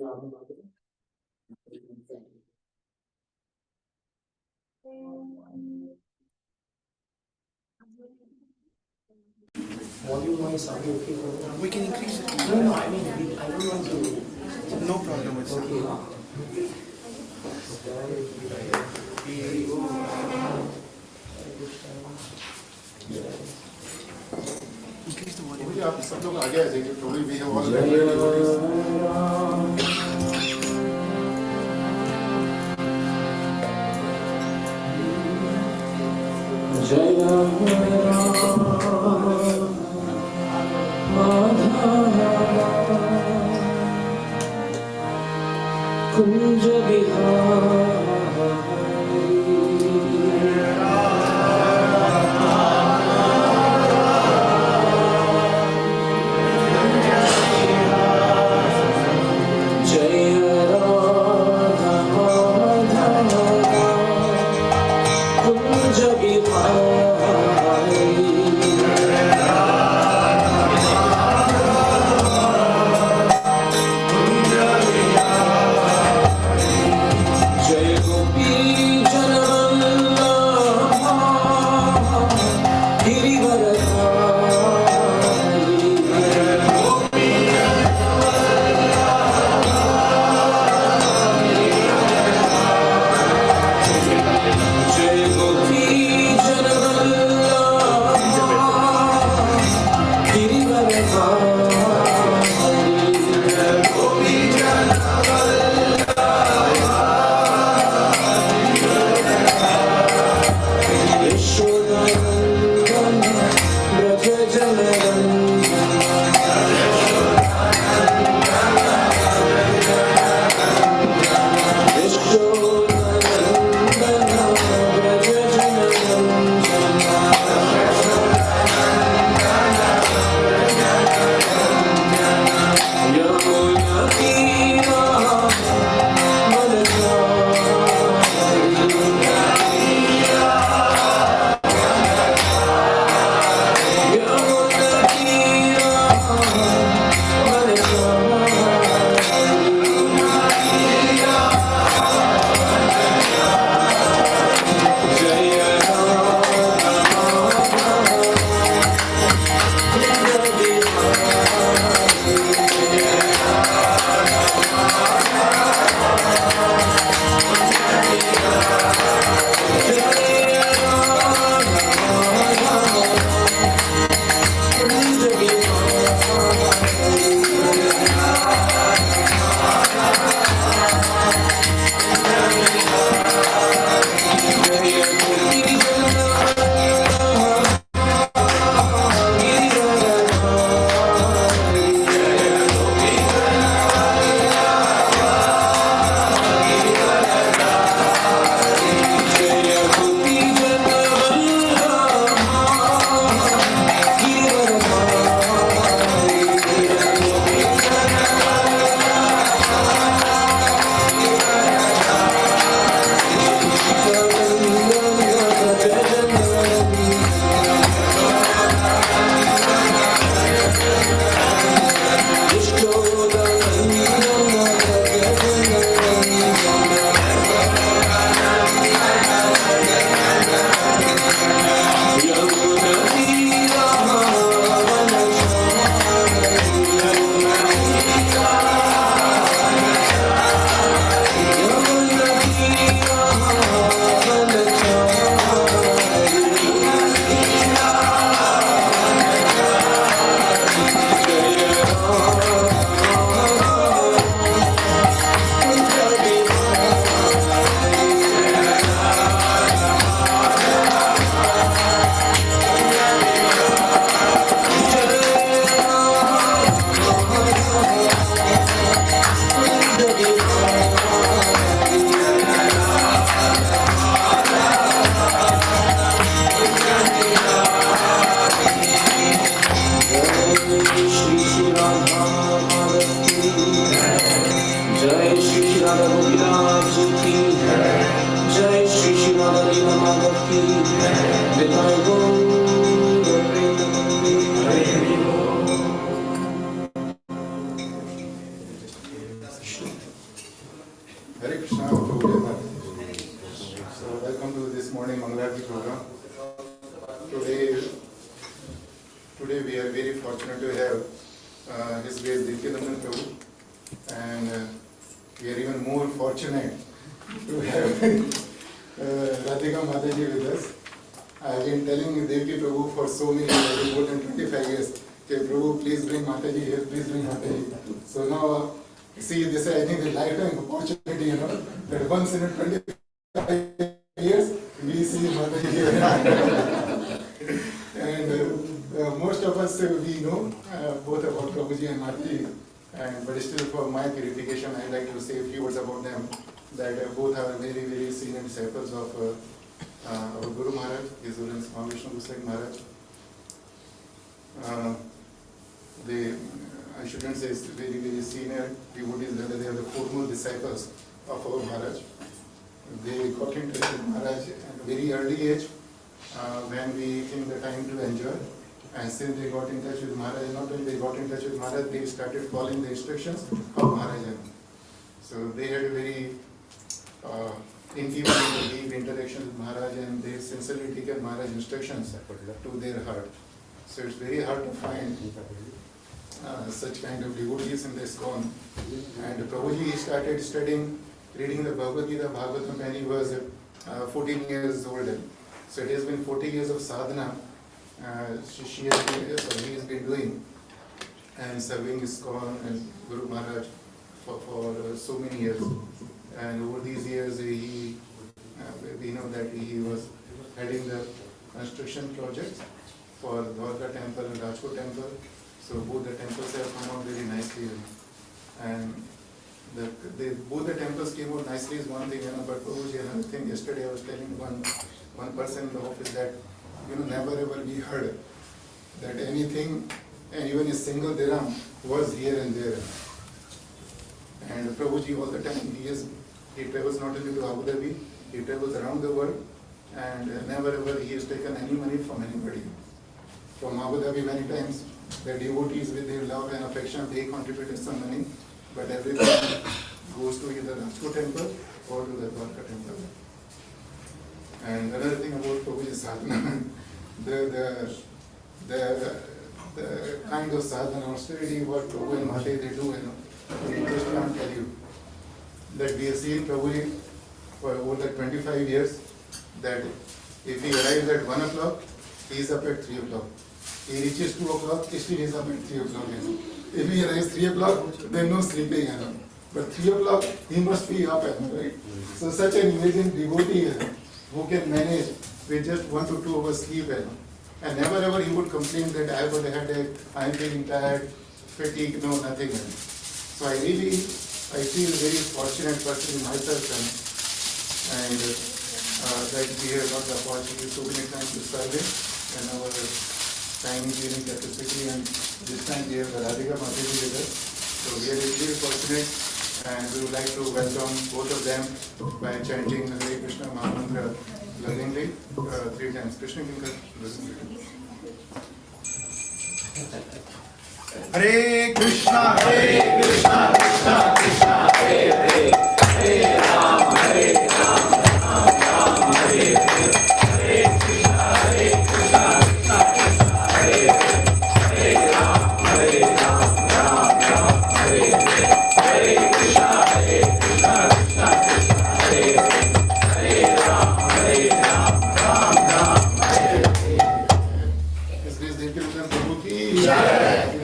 Volume-wise, are you okay? We can increase it. No, I mean, I don't want to. No problem with that. Increase the volume. आप सब लोग आगे आ जाएंगे थोड़ी भी हम कुंज Hare Krishna, Prabhuji. So welcome to this morning Mangalarti program. Today we are very fortunate to have His Grace Devakinandan Prabhu, and we are even more fortunate to have Radhika Mataji with us. I have been telling Devaki Prabhu for so many years, more than 25 years, okay, Prabhu, please bring Mataji here, please bring Mataji. So now, see, this I think a lifetime opportunity, that once in a 25 years, we see Mataji here. And most of us, we know both about Prabhuji and Mataji, but still for my purification, I like to say a few words about them, that both are very, very senior disciples of our Guru Maharaj, His Holiness Swami Vishnu Goswami Maharaj. I shouldn't say it's very, very senior devotees, rather they are the foremost disciples of our Maharaj. They got in touch with Maharaj at a very early age, when we came the time to enjoy. And since they got in touch with Maharaj, not only they got in touch with Maharaj, they started following the instructions of Maharaj. So they had a very intimate and deep interaction with Maharaj, and they sincerely taken Maharaj's instructions to their heart. So it's very hard to find such kind of devotees in this ISKCON. And Prabhuji started reading the Bhagavad Gita, Bhagavatam, when he was 14 years old. So it has been 40 years of sadhana he has been doing, and serving ISKCON and Guru Maharaj for so many years. And over these years, we know that he was heading the construction project for Dwarka Temple and Rajkot Temple. So both the temples have come out very nicely. And both the temples came out nicely is one thing, but Prabhuji, another thing, yesterday I was telling one person in the office that, never ever we heard that anything, and even a single dirham was here and there. And Prabhuji all the time, he travels not only to Abu Dhabi, he travels around the world, and never ever he has taken any money from anybody. From Abu Dhabi many times, the devotees with their love and affection, they contributed some money, but everything goes to either Rajkot Temple or to the Dwarka Temple. And another thing about Prabhuji sadhana, the kind of sadhana austerity what Prabhu and Mataji they do, we just can't tell you. That we have seen Prabhuji for over the 25 years, that if he arrives at 1 o'clock, he is up at 3 o'clock. He reaches 2 o'clock, still he is up at 3 o'clock. If he arrives 3 o'clock, then no sleeping. But 3 o'clock, he must be up, right? So such an amazing devotee who can manage with just 1 to 2 hours sleep. And never ever he would complain that I have a headache, I am feeling tired, fatigue, no, nothing. So I feel very fortunate person myself, and that we have got the opportunity so many times to serve him, and our time is giving capacity, and this time we have Radhika Mataji with us. So we are really fortunate, and we would like to welcome both of them by chanting Hare Krishna Mahamantra lovingly 3 times. Krishna Kinkar, listen to him. Hare Krishna, Krishna Krishna, Hare Hare, Hare Rama, Rama Rama, Hare Hare, Hare Krishna, Krishna Krishna, Hare Hare, Hare Rama, Rama Rama, Hare Hare, Hare Krishna, Krishna Krishna, Hare Hare, Hare Rama, Rama Rama, Hare Hare. His Grace Devakinandan Prabhu ki jai.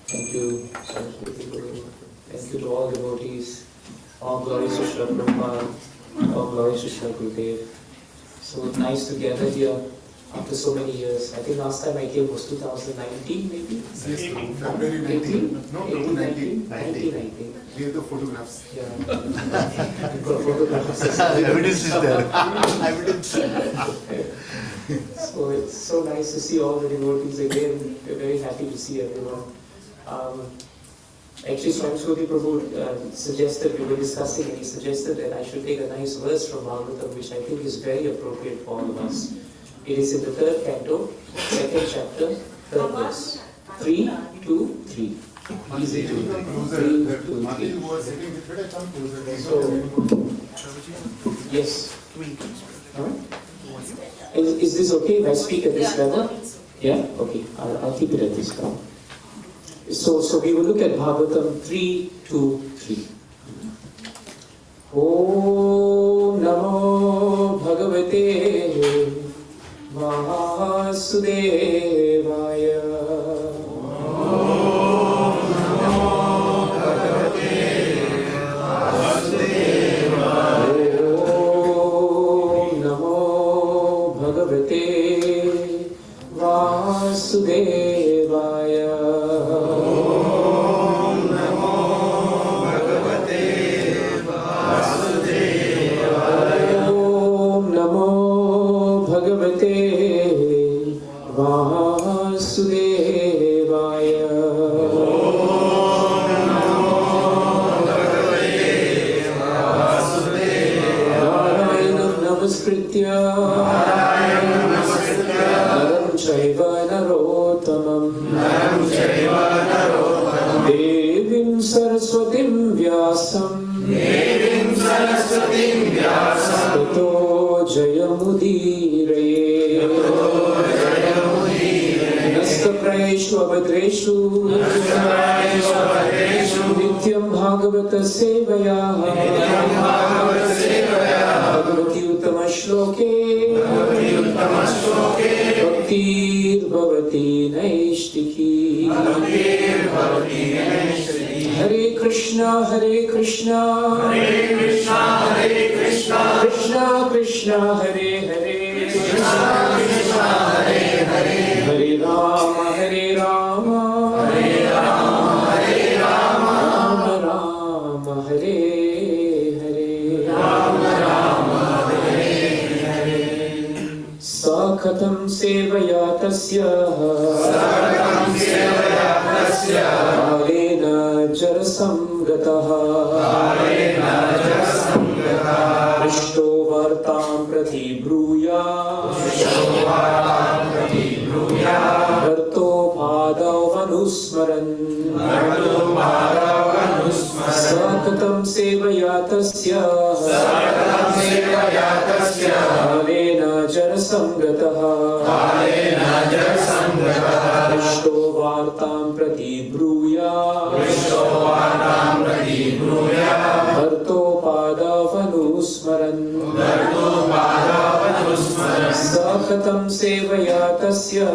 Thank you, Saraswati Guru. Thank you to all devotees. All glories to Srila Prabhupada. All glories to Srila Gurudev. So nice to gather here after so many years. I think last time I came was 2019, maybe? Yes, February 19. No, Prabhu 19. 19. We have the photographs. Yeah. I've got photographs. Evidence is there. Evidence. So it's so nice to see all the devotees again. We're very happy to see everyone. Actually, Swami Prabhu suggested, we were discussing, and he suggested that I should take a nice verse from Bhagavatam, which I think is very appropriate for all of us. It is in the 3rd canto, 2nd chapter, 3rd verse. 3, 2, 3. Easy to Come closer. three, That 2, Mati 3. who was sitting with her, come closer. Yes. Is this okay if I speak at this level? Yeah? Okay. I'll keep it at this level. So we will look at Bhagavatam 3, 2, 3. Om Namo Bhagavate Vasudevaya. Vasudevaya. Om Namo Bhagavate Vasudevaya. Om Namo Bhagavate Vasudevaya. Om Namo Bhagavate Vasudevaya. Narayanam namaskritya Chaiva narottamam Devim Saraswatim Vyasam Tato Jayamudiraye Nasta Prayeshu Abhadreshu Nityam Bhagavata Sevaya Bhagavati Uttama Shloke Bhaktir Bhavati Naishtiki. Hare Krishna, Hare Krishna, Krishna Krishna, Hare Hare, Hare Rama, Hare Rama, Rama Rama, Hare Sakhatam sevaya tasya Kalena jarasam gataha Prishto vartam prati bruya Varto padav anusmaran Sakhatam sevaya tasya Kalena jarasam gataha Prishto vartam prati bruya Varto padav anusmaran Sakhatam sevaya tasya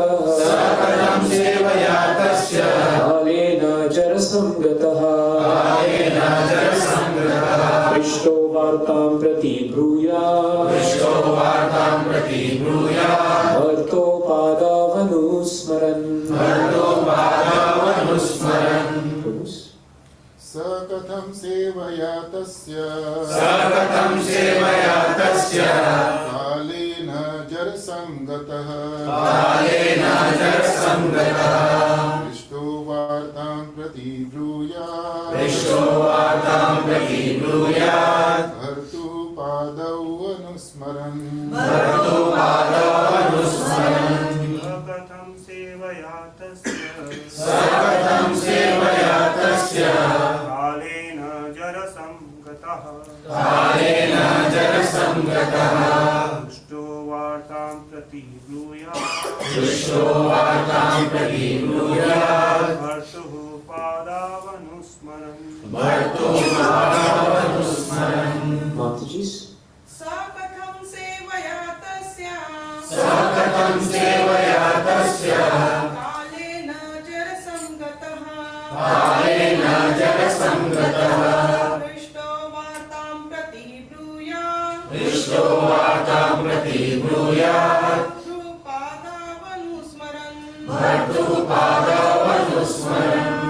Kalena jarasam gataha Prishto vartam prati bruya Varto padav anusmaran Sakatam sevaya tasya Kalena jarasam gataha Prishto vartam prati bruyat Bhartu padav anusmaran Sakatam sevaya tasya Kalena jarasam gataha Prishto vartam prati bruyat Bhartuhu padav anusmaran Mataji's. Sakatam sevaya tasya Kalena jarasam gataha Prishto vartam prati bruyat Bhartu padav anusmaran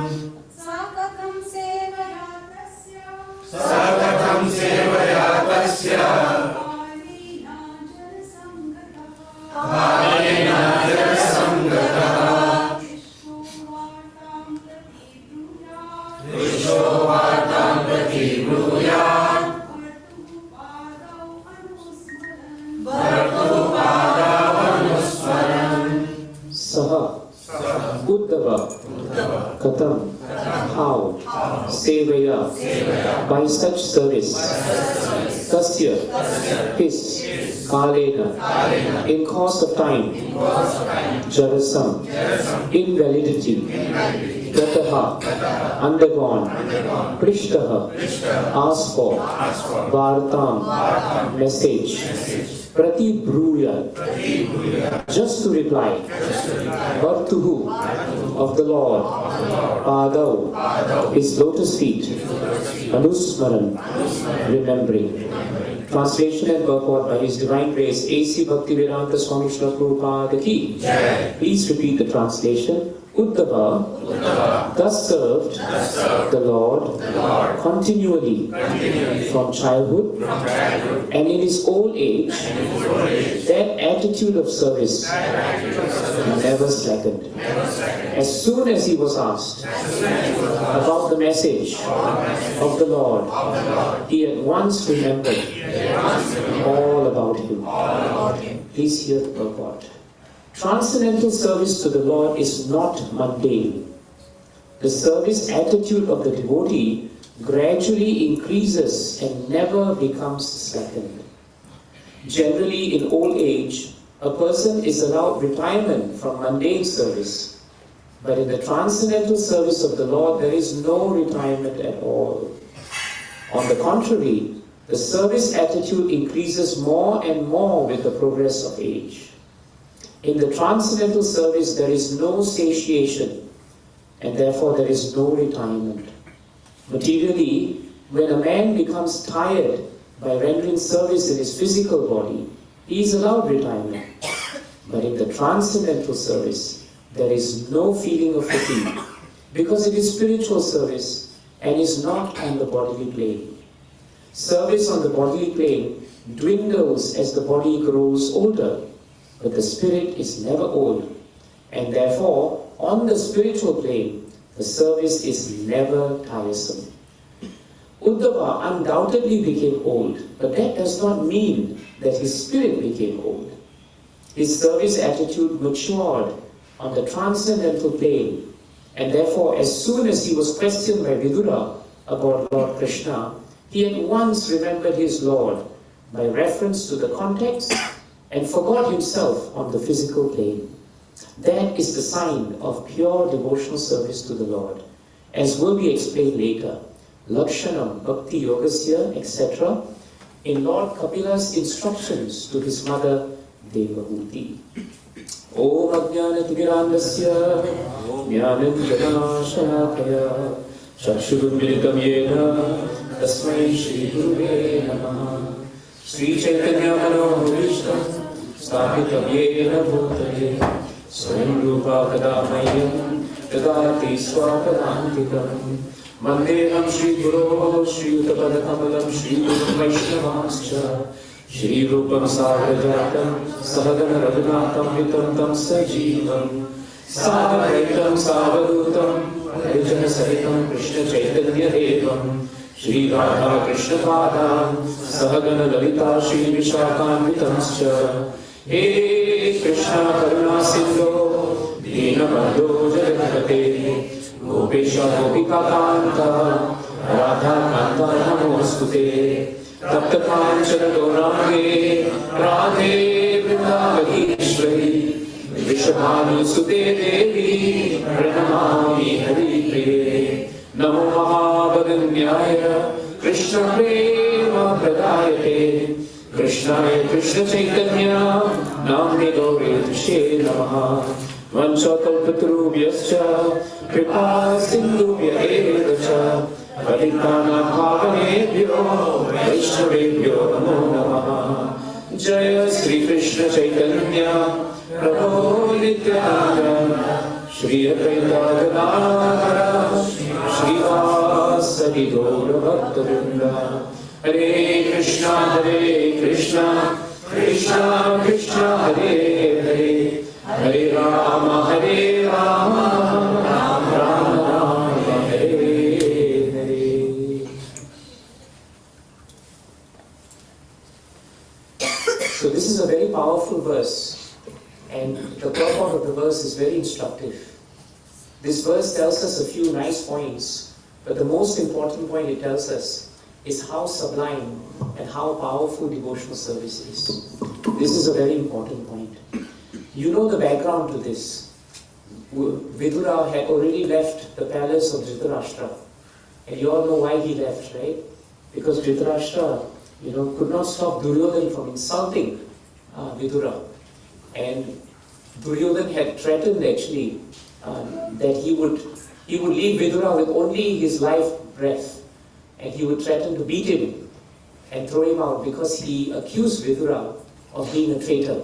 Sakatam sevaya tasya Kalena jarasam gataha Prishto vartam prati bruyat Bhartu padav anusmaran Saha Uddhava Katam how? Sevaya. By such service. Tasya. His. Kalena. In course of time. Jarasam. Invalidity. Gataha. Undergone. Prishtaha. Asked for. Vartam. Message. Prati Bruya. Just to reply. Vartuhu. Of the Lord. Padau. His lotus feet. Anusmaran. Remembering. Translation and purport by His Divine Grace A.C. Bhaktivedanta Swami Srila Prabhupada ki. Please repeat the translation. Uddhava thus served the Lord continually from childhood and in his old age. That attitude of service never slackened. As soon as he was asked about the message of the Lord, he at once remembered all about him. Please hear the purport. Transcendental service to the Lord is not mundane. The service attitude of the devotee gradually increases and never becomes slackened. Generally, in old age, a person is allowed retirement from mundane service. But in the transcendental service of the Lord, there is no retirement at all. On the contrary, the service attitude increases more and more with the progress of age. In the transcendental service, there is no satiation, and therefore there is no retirement. Materially, when a man becomes tired by rendering service in his physical body, he is allowed retirement. But in the transcendental service, there is no feeling of fatigue, because it is spiritual service and is not on the bodily plane. Service on the bodily plane dwindles as the body grows older, but the spirit is never old, and therefore, on the spiritual plane, the service is never tiresome. Uddhava undoubtedly became old, but that does not mean that his spirit became old. His service attitude matured on the transcendental plane, and therefore, as soon as he was questioned by Vidura about Lord Krishna, he at once remembered his Lord by reference to the context and forgot himself on the physical plane. That is the sign of pure devotional service to the Lord, as will be explained later. Lakshanam, Bhakti Yogasya, etc. in Lord Kapila's instructions to his mother Devahuti. Om Ajnanatimirandasya Jnanam Janashakaya Chakshurumilitam Yena Tasmai Shri Guruve Namaha Sri Chaitanya Manohishtam Sthapitam Yena Bhutale Swayam Rupa Kadamayyam Dadati Swapadantikam Mandeham Shri Guru Shri Uttapadakamalam Shri Guru Vaishnavamscha Shri Rupam Sagrajatam Sahagana Raghunatham Vitam Tam Sajivam Sadhaitam Savadutam Harijana Sahitam Krishna Chaitanya Devam Shri Radha Krishna Padam Sahagana Lalita Shri Vishakam Vitamscha He Krishna Karuna Sindho Dinabandho Jagapate Gopesha Gopika Kanta Radha Kanta Namostute Tapta Kanchana Gaurange Radhe Vrindavadishwari Vishabhanu Sute Devi Pranamami Hari Priye Namo Mahabhaganyaya Krishna Prema Pradayate Krishnaya Krishna Chaitanya Namne Gaure Tushe Namaha Vanchakalpatarubhyascha Kripa Sindhubhya Evacha Paditana Bhavanebhyo Vaishnavebhyo Namo Namaha Jaya Sri Krishna Chaitanya Prabhu Nityananda Shri Advaita Gadadhara Shri Vasadi Gaura Bhaktavrinda Hare Krishna Krishna Krishna Hare Hare Hare Rama Rama Rama Hare Hare. So this is a very powerful verse, and the purport of the verse is very instructive. This verse tells us a few nice points But the most important point it tells us is how sublime and how powerful devotional service is. This is a very important point. You know the background to this. Vidura had already left the palace of Dhritarashtra. And you all know why he left, right? Because Dhritarashtra, could not stop Duryodhana from insulting Vidura. And Duryodhana had threatened actually that he would leave Vidura with only his life breath. And he would threaten to beat him and throw him out because he accused Vidura of being a traitor,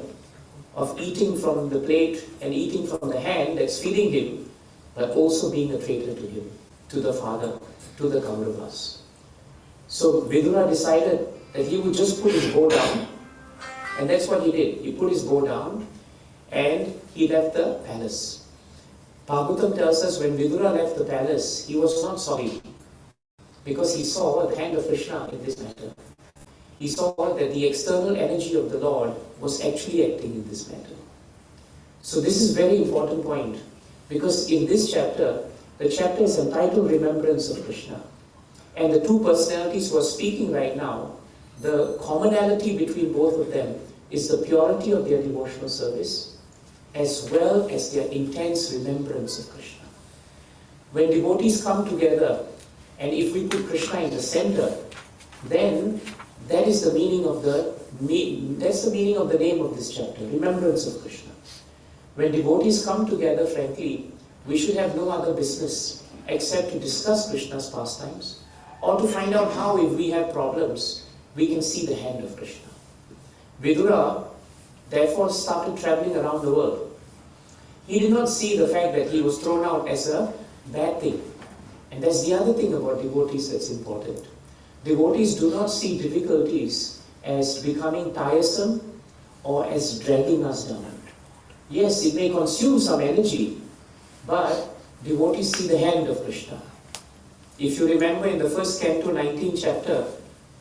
of eating from the plate and eating from the hand that's feeding him, but also being a traitor to him, to the father, to the Kauravas. So Vidura decided that he would just put his bow down, and that's what he did. He put his bow down and he left the palace. Bhagavatam tells us when Vidura left the palace, he was not sorry because he saw the hand of Krishna in this matter. He saw that the external energy of the Lord was actually acting in this matter. So this is a very important point, because in this chapter, the chapter is entitled Remembrance of Krishna. And the two personalities who are speaking right now, the commonality between both of them is the purity of their devotional service, as well as their intense remembrance of Krishna. When devotees come together, and if we put Krishna in the center, then that is the meaning of that's the meaning of the name of this chapter, Remembrance of Krishna. When devotees come together, frankly, we should have no other business except to discuss Krishna's pastimes, or to find out how, if we have problems, we can see the hand of Krishna. Vidura therefore started traveling around the world. He did not see the fact that he was thrown out as a bad thing. And that's the other thing about devotees that's important. Devotees do not see difficulties as becoming tiresome or as dragging us down. Yes, it may consume some energy, but devotees see the hand of Krishna. If you remember in the first canto, 19th chapter,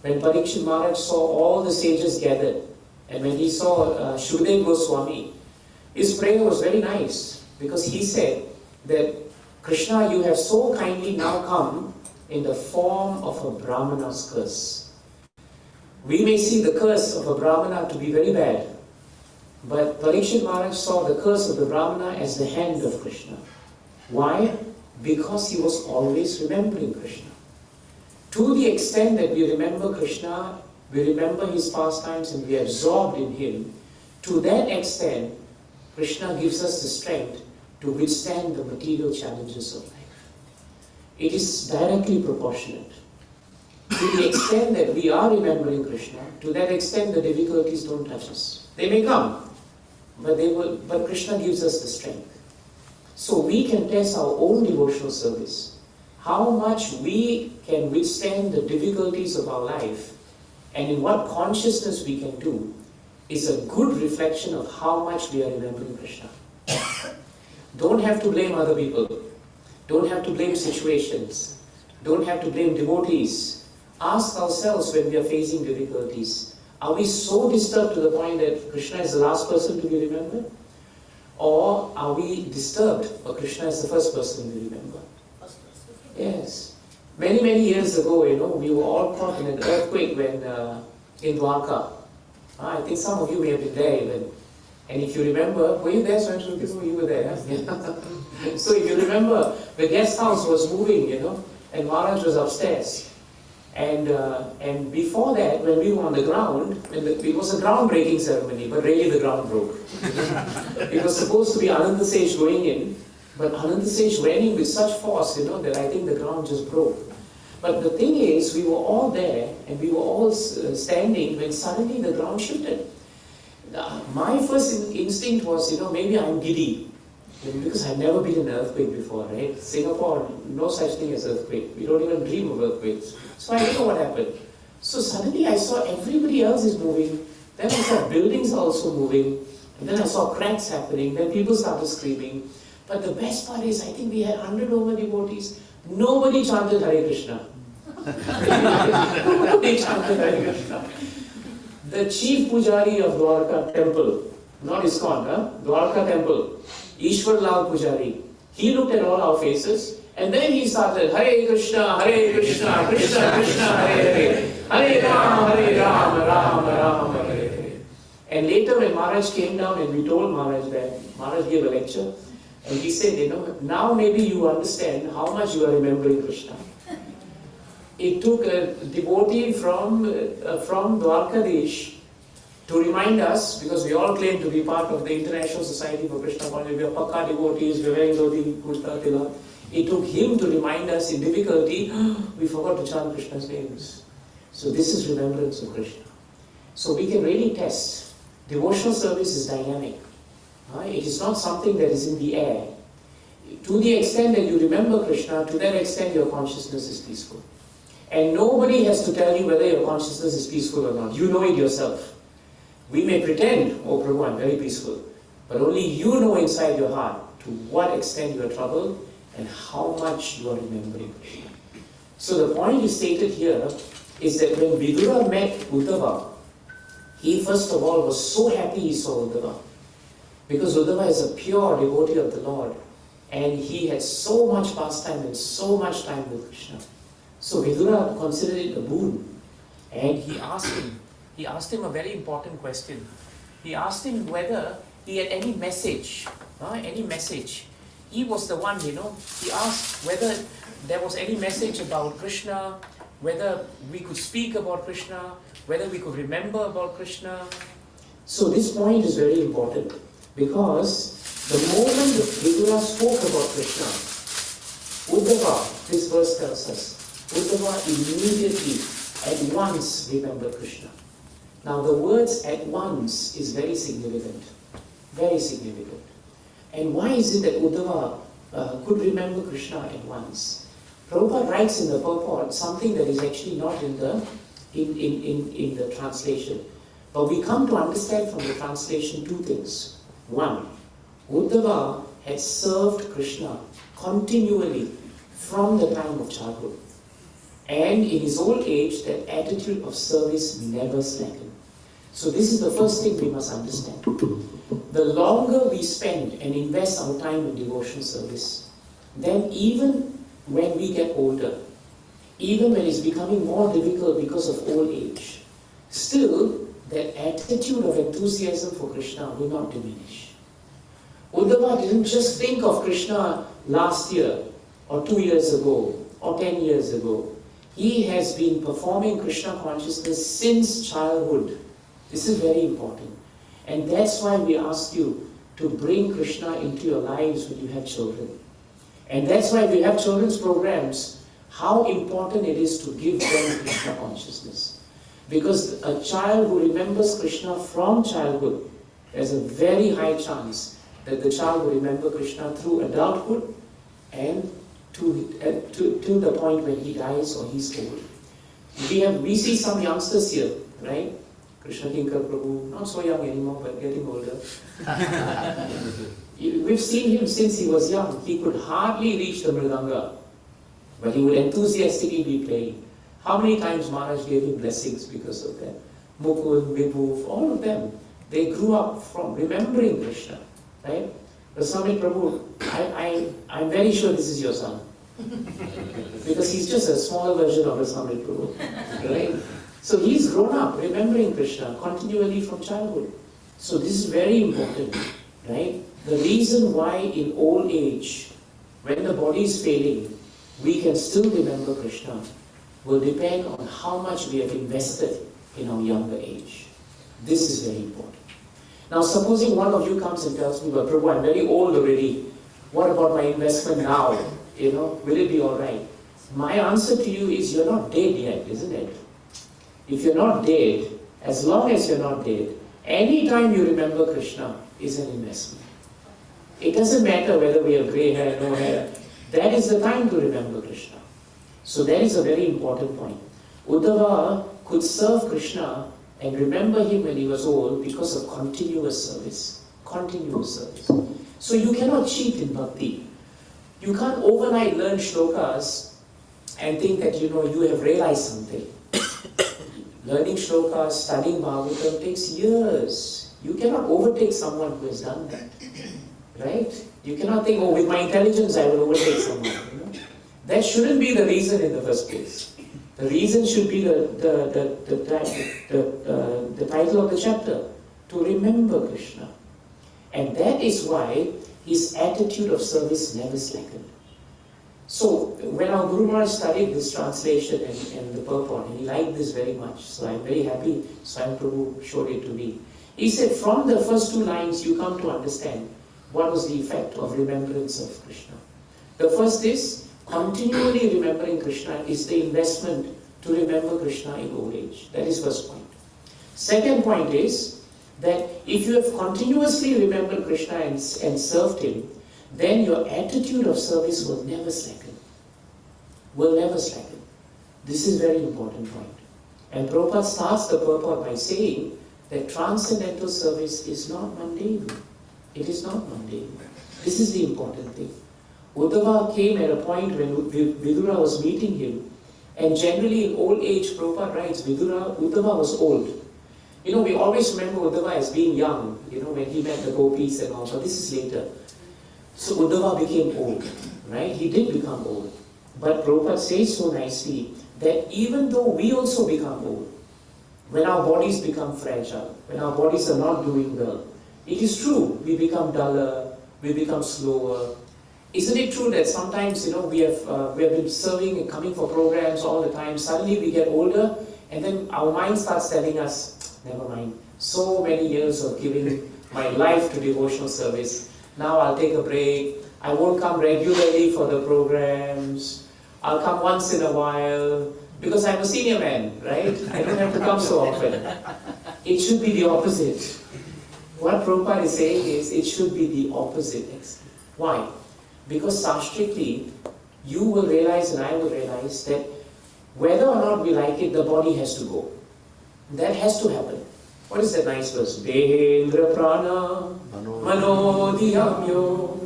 when Parikshit Maharaj saw all the sages gathered, and when he saw Shukdev Goswami, his prayer was very nice, because he said that, Krishna, you have so kindly now come in the form of a Brahmana's curse. We may see the curse of a Brahmana to be very bad, but Parikshit Maharaj saw the curse of the Brahmana as the hand of Krishna. Why? Because he was always remembering Krishna. To the extent that we remember Krishna, we remember his pastimes and we are absorbed in him, to that extent, Krishna gives us the strength to withstand the material challenges of life. It is directly proportionate. To the extent that we are remembering Krishna, to that extent the difficulties don't touch us. They may come, but Krishna gives us the strength. So we can test our own devotional service, how much we can withstand the difficulties of our life, and in what consciousness we can do, is a good reflection of how much we are remembering Krishna. Don't have to blame other people. Don't have to blame situations. Don't have to blame devotees. Ask ourselves when we are facing difficulties, are we so disturbed to the point that Krishna is the last person to be remembered? Or are we disturbed, or Krishna is the first person we remember? Yes. Many, many years ago, we were all caught in an earthquake when in Dwarka. I think some of you may have been there even. And if you remember, were you there, Swami? You were there. Yeah? So if you remember, the guest house was moving, and Maharaj was upstairs. And before that, when we were on the ground, it was a ground-breaking ceremony, but really the ground broke. It was supposed to be Ananda Sage going in, but Ananda Sage ran in with such force, that I think the ground just broke. But the thing is, we were all there, and we were all standing when suddenly the ground shifted. My first instinct was, maybe I'm giddy, because I've never been in an earthquake before, right? Singapore, no such thing as earthquake. We don't even dream of earthquakes. So I don't know what happened. So suddenly I saw everybody else is moving. Then I saw buildings also moving. And then I saw cracks happening. Then people started screaming. But the best part is, I think we had 100 over devotees. Nobody chanted Hare Krishna. Nobody chanted Hare Krishna. The chief pujari of Dwarka temple, not ISKCON, Dwarka temple, Ishwar Lal Pujari, he looked at all our faces And then he started, Hare Krishna, Krishna Krishna, Hare Hare, Hare Rama, Rama Rama, Hare Hare. And later when Maharaj came down and we told Maharaj that, Maharaj gave a lecture, and he said, now maybe you understand how much you are remembering Krishna. It took a devotee from Dwarkadesh to remind us, because we all claim to be part of the International Society for Krishna Consciousness, we are Pakka devotees, we are wearing dhoti, kurta, tilak. It took him to remind us in difficulty, we forgot to chant Krishna's names. So this is remembrance of Krishna. So we can really test. Devotional service is dynamic. It is not something that is in the air. To the extent that you remember Krishna, to that extent your consciousness is peaceful. And nobody has to tell you whether your consciousness is peaceful or not. You know it yourself. We may pretend, oh Prabhu, I'm very peaceful. But only you know inside your heart to what extent you are troubled and how much you are remembering Krishna. So the point is stated here is that when Vidura met Uddhava, he first of all was so happy he saw Uddhava. Because Uddhava is a pure devotee of the Lord. And he had so much pastime and so much time with Krishna. So Vidura considered it a boon. And he asked him a very important question. He asked him whether he had any message. He was the one, he asked whether there was any message about Krishna, whether we could speak about Krishna, whether we could remember about Krishna. So this point is very important, because the moment Vidura spoke about Krishna, Uddhava, this verse tells us, Uddhava immediately, at once remembered Krishna. Now the words at once is very significant. Very significant. And why is it that Uddhava could remember Krishna at once? Prabhupada writes in the purport something that is actually not in the translation. But we come to understand from the translation two things. One, Uddhava had served Krishna continually from the time of childhood. And in his old age, that attitude of service never slackened. So this is the first thing we must understand. The longer we spend and invest our time in devotional service, then even when we get older, even when it's becoming more difficult because of old age, still that attitude of enthusiasm for Krishna will not diminish. Uddhava didn't just think of Krishna last year, or 2 years ago, or 10 years ago. He has been performing Krishna consciousness since childhood. This is very important. And that's why we ask you to bring Krishna into your lives when you have children. And that's why we have children's programs, how important it is to give them Krishna consciousness. Because a child who remembers Krishna from childhood, there's a very high chance that the child will remember Krishna through adulthood and to the point when he dies or he's old. We see some youngsters here, right? Krishna Kinkar Prabhu, not so young anymore, but getting older. We've seen him since he was young. He could hardly reach the mridanga, but he would enthusiastically be playing. How many times Maharaj gave him blessings because of that? Mukund, Vibhuv, all of them. They grew up from remembering Krishna, right? Swami Prabhu, I'm very sure this is your son. Because he's just a small version of Swami Prabhu, right? So he's grown up remembering Krishna continually from childhood. So this is very important, right? The reason why in old age, when the body is failing, we can still remember Krishna will depend on how much we have invested in our younger age. This is very important. Now supposing one of you comes and tells me, well, Prabhu, I'm very old already. What about my investment now? Will it be alright? My answer to you is, you're not dead yet, isn't it? If you're not dead, as long as you're not dead, any time you remember Krishna is an investment. It doesn't matter whether we have grey hair, no hair. That is the time to remember Krishna. So that is a very important point. Uddhava could serve Krishna and remember him when he was old because of continuous service. Continuous service. So you cannot cheat in bhakti. You can't overnight learn shlokas and think that you have realized something. Learning shlokas, studying Bhagavatam takes years. You cannot overtake someone who has done that. Right? You cannot think, with my intelligence I will overtake someone. That shouldn't be the reason in the first place. The reason should be the title of the chapter, to remember Krishna. And that is why his attitude of service never slackened. So when our Guru Maharaj studied this translation and the purport, and he liked this very much, so I'm very happy Swami Prabhu showed it to me. He said, from the first two lines you come to understand what was the effect of remembrance of Krishna. The first is, continually remembering Krishna is the investment to remember Krishna in old age. That is first point. Second point is that if you have continuously remembered Krishna and served him, then your attitude of service will never slacken. Will never slacken. This is a very important point. And Prabhupada starts the purport by saying that transcendental service is not mundane. It is not mundane. This is the important thing. Uddhava came at a point when Vidura was meeting him, and generally in old age, Prabhupada writes, Uddhava was old. You know, we always remember Uddhava as being young, you know, when he met the gopis and all, but this is later. So Uddhava became old, right? He did become old. But Prabhupada says so nicely that even though we also become old, when our bodies become fragile, when our bodies are not doing well, it is true, we become duller, we become slower. Isn't it true that sometimes, you know, we have been serving and coming for programs all the time, suddenly we get older, and then our mind starts telling us, never mind, so many years of giving my life to devotional service, now I'll take a break, I won't come regularly for the programs, I'll come once in a while, because I'm a senior man, right? I don't have to come so often. It should be the opposite. What Prabhupada is saying is, it should be the opposite. Why? Because sastrically, you will realize and I will realize that whether or not we like it, the body has to go. That has to happen. What is that nice verse? Dehendra prana manodhyamyo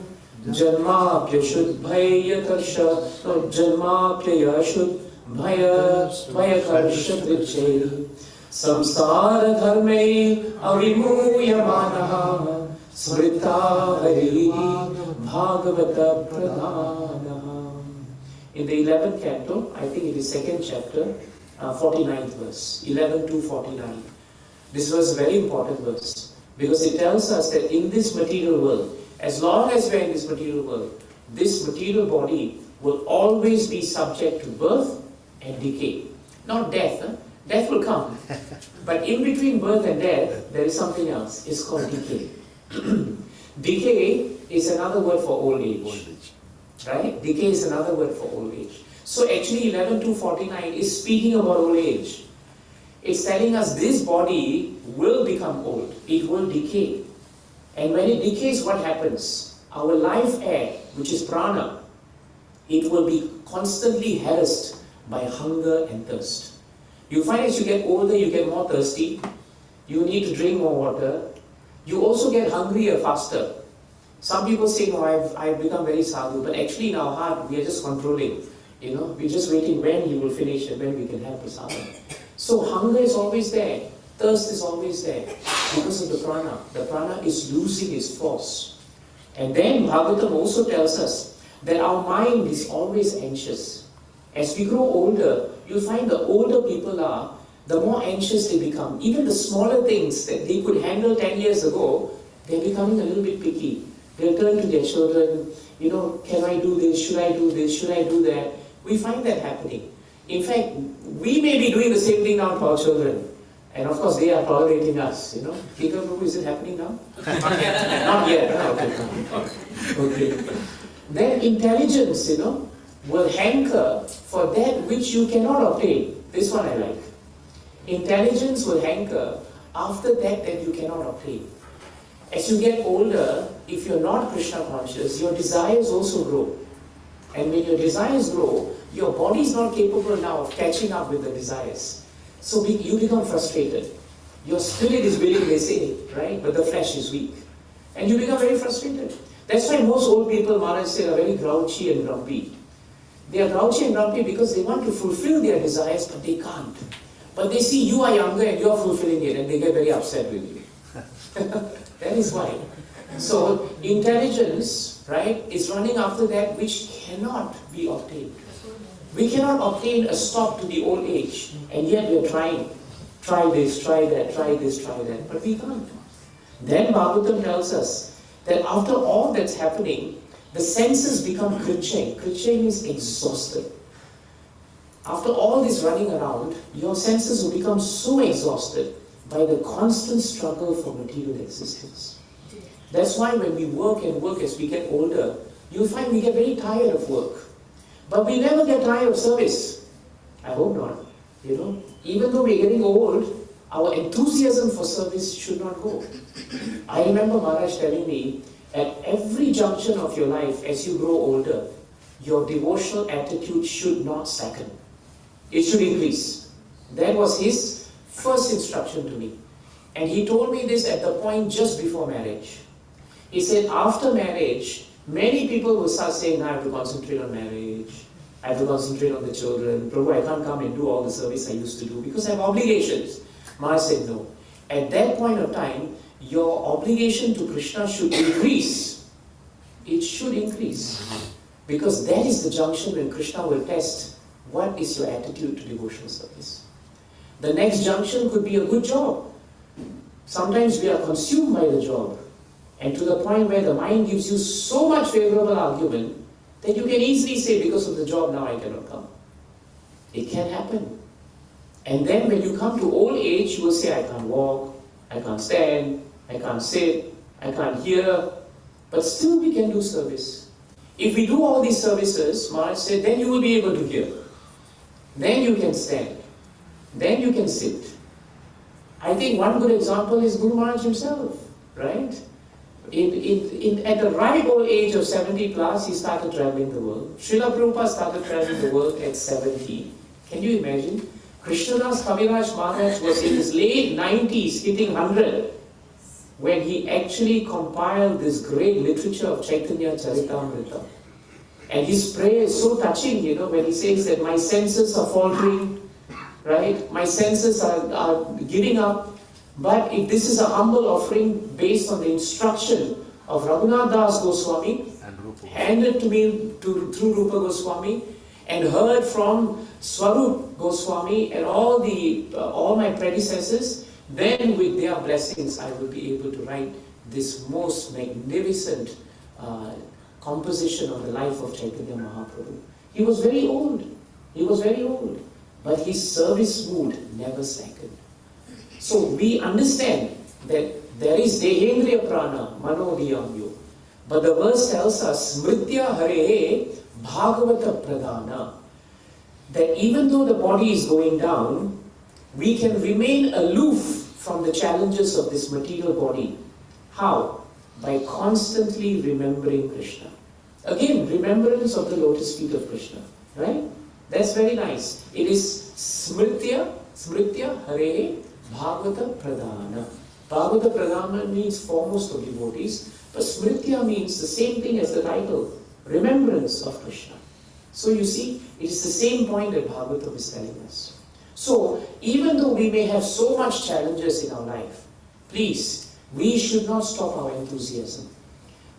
janmapya shuddhaya karsha no janmapya shuddhaya tvaya karsha trichay samsara dharme avimuya manaha smrita hari bhagavata pradhana. In the 11th canto, I think it is 2nd chapter, 49th verse, 11 to 49. This was a very important verse because it tells us that in this material world, as long as we are in this material world, this material body will always be subject to birth and decay. Not death. Death will come. But in between birth and death, there is something else. It's called decay. Decay is another word for old age. Right? Decay is another word for old age. So actually 11 to 49 is speaking about old age. It's telling us this body will become old. It will decay. And when it decays, what happens? Our life air, which is prana, it will be constantly harassed by hunger and thirst. You find as you get older, you get more thirsty. You need to drink more water. You also get hungrier faster. Some people say, no, I've become very sadhu, but actually in our heart, we are just controlling. You know, we're just waiting when he will finish and when we can have prasadam. So hunger is always there. Thirst is always there because of the prana. The prana is losing its force. And then Bhagavatam also tells us that our mind is always anxious. As we grow older, you'll find the older people are, the more anxious they become. Even the smaller things that they could handle 10 years ago, they're becoming a little bit picky. They'll turn to their children, you know, can I do this? Should I do this? Should I do that? We find that happening. In fact, we may be doing the same thing now to our children. And of course, they are tolerating us, you know. Kingdom Prabhu, is it happening now? Not yet. Okay. Then intelligence, you know, will hanker for that which you cannot obtain. This one I like. Intelligence will hanker after that you cannot obtain. As you get older, if you're not Krishna conscious, your desires also grow. And when your desires grow, your body is not capable now of catching up with the desires. So you become frustrated. Your spirit is willing, they say, right? But the flesh is weak. And you become very frustrated. That's why most old people, Maharaj said, are very grouchy and grumpy. They are grouchy and grumpy because they want to fulfill their desires, but they can't. But they see you are younger and you are fulfilling it, and they get very upset with you. That is why. So intelligence, right, is running after that which cannot be obtained. We cannot obtain a stop to the old age, and yet we are trying. Try this, try that, try this, try that, but we can't. Then Bhagavatam tells us that after all that's happening, the senses become kriche. Kriche means exhausted. After all this running around, your senses will become so exhausted by the constant struggle for material existence. That's why when we work and work as we get older, you'll find we get very tired of work. But we never get tired of service. I hope not. Even though we're getting old, our enthusiasm for service should not go. I remember Maharaj telling me, at every junction of your life, as you grow older, your devotional attitude should not slacken. It should increase. That was his first instruction to me. And he told me this at the point just before marriage. He said, after marriage, many people will start saying, I have to concentrate on marriage. I have to concentrate on the children. Prabhu, I can't come and do all the service I used to do because I have obligations. Maharaj said, no. At that point of time, your obligation to Krishna should increase. It should increase. Because that is the junction when Krishna will test what is your attitude to devotional service. The next junction could be a good job. Sometimes we are consumed by the job, and to the point where the mind gives you so much favorable argument that you can easily say, because of the job now I cannot come. It can happen. And then when you come to old age, you will say, I can't walk, I can't stand, I can't sit, I can't hear, but still we can do service. If we do all these services, Maharaj said, then you will be able to hear. Then you can stand. Then you can sit. I think one good example is Guru Maharaj himself, right? At the ripe old age of 70 plus, he started traveling the world. Srila Prabhupada started traveling the world at 70. Can you imagine? Krishnadas Kaviraj Maharaj was in his late 90s, hitting 100, when he actually compiled this great literature of Chaitanya Charitamrita. And his prayer is so touching, when he says that my senses are faltering, right? My senses are giving up. But if this is a humble offering based on the instruction of Raghunath Das Goswami, handed to me through Rupa Goswami, and heard from Swarup Goswami and all my predecessors, then with their blessings I will be able to write this most magnificent composition of the life of Chaitanya Mahaprabhu. He was very old. But his service mood never slackened. So we understand that there is Dehendriya Prana, Manodiyamyo. But the verse tells us, Smritya Harehe Bhagavata Pradhana. That even though the body is going down, we can remain aloof from the challenges of this material body. How? By constantly remembering Krishna. Again, remembrance of the lotus feet of Krishna. Right? That's very nice. It is Smritya Harehe Bhagavata Pradhana. Bhagavata Pradhana means foremost of devotees, but Smritya means the same thing as the title, remembrance of Krishna. So you see, it is the same point that Bhagavatam is telling us. So, even though we may have so much challenges in our life, please, we should not stop our enthusiasm.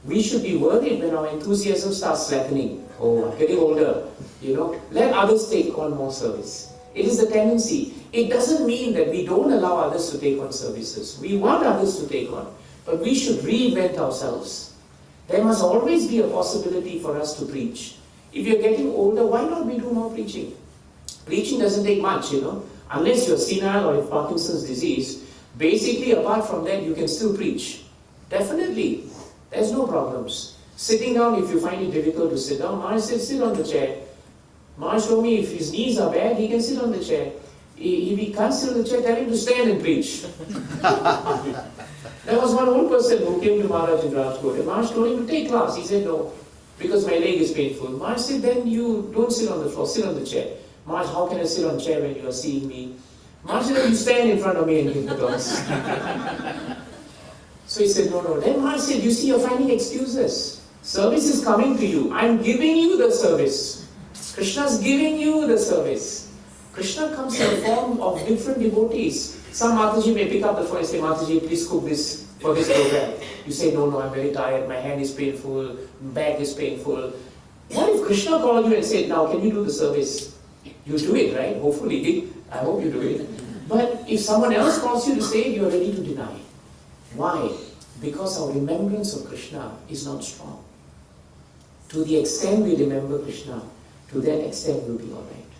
We should be worried when our enthusiasm starts slackening. Oh, I'm getting older, Let others take on more service. It is the tendency. It doesn't mean that we don't allow others to take on services. We want others to take on, but we should reinvent ourselves. There must always be a possibility for us to preach. If you're getting older, why not we do more preaching? Preaching doesn't take much, Unless you're senile or have Parkinson's disease, basically apart from that, you can still preach. Definitely. There's no problems. Sitting down, if you find it difficult to sit down, Maharaj said, sit on the chair. Maharaj told me if his knees are bad, he can sit on the chair. If he can't sit on the chair, tell him to stand and preach. There was one old person who came to Maharaj in Rajkot, and Maharaj told him to take class. He said, no, because my leg is painful. Maharaj said, then you don't sit on the floor, sit on the chair. Maharaj, how can I sit on the chair when you are seeing me? Maharaj said, you stand in front of me and give the class. So he said, no. Then Maharaj said, you see, you're finding excuses. Service is coming to you. I'm giving you the service. Krishna's giving you the service. Krishna comes in the form of different devotees. Some Mataji may pick up the phone and say, Mataji, please cook this for this program. You say, no, I'm very tired, my hand is painful, back is painful. What if Krishna called you and said, now can you do the service? You do it, right? Hopefully. I hope you do it. But if someone else calls you to say it, you are ready to deny. Why? Because our remembrance of Krishna is not strong. To the extent we remember Krishna, to that extent we'll be alright.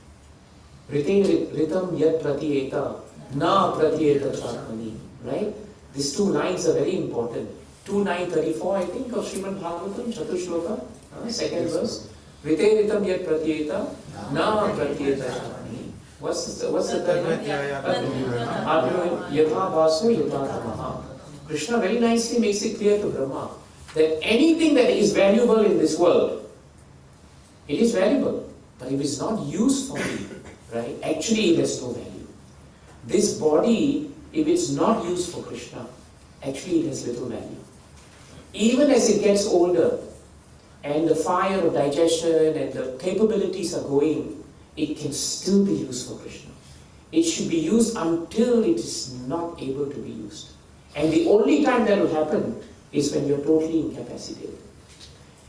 Rite ritam yat pratyeta, na pratyeta charmani. Right? These two lines are very important. 2:9:34, I think, of Srimad Bhagavatam, Chatushloka, second verse. Rite ritam yat pratyeta, na pratyeta charmani. What's the third one? Yatha vaso yatha tamaha. Krishna very nicely makes it clear to Brahma that anything that is valuable in this world, it is valuable. But if it's not used for me, right, actually it has no value. This body, if it's not used for Krishna, actually it has little value. Even as it gets older, and the fire of digestion and the capabilities are going, it can still be used for Krishna. It should be used until it is not able to be used. And the only time that will happen is when you're totally incapacitated.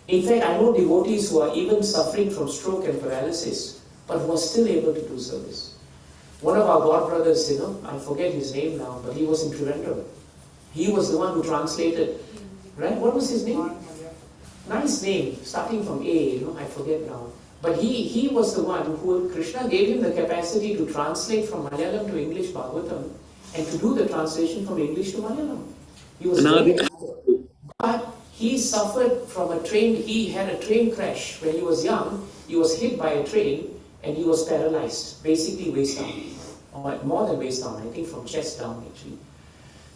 In fact, I know devotees who are even suffering from stroke and paralysis, but who are still able to do service. One of our god brothers, I forget his name now, but he was in Trivandrum. He was the one who translated, right? What was his name? Nice name, starting from A, I forget now. But he was the one who, Krishna gave him the capacity to translate from Malayalam to English Bhagavatam and to do the translation from English to Malayalam. He was very good. But he suffered from he had a train crash when he was young. He was hit by a train and he was paralyzed, basically waist down. Or more than waist down, I think from chest down actually.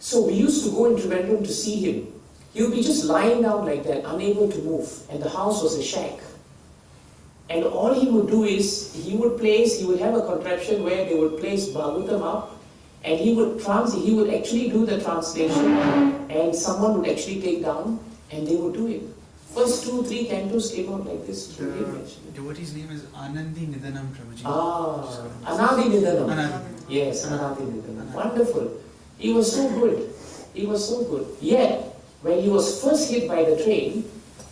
So we used to go in Trivandrum to see him. He would be just lying down like that, unable to move, and the house was a shack. And all he would do is, he would have a contraption where they would place Bhagavatam up, and he would actually do the translation, and someone would actually take down, and they would do it. First 2-3 cantos came out like this. The devotee's name is Anandi Nidanam, Prabhuji. Anadi Nidanam. Yes, Anadi Nidanam. Wonderful. He was so good. He was so good. Yet, when he was first hit by the train,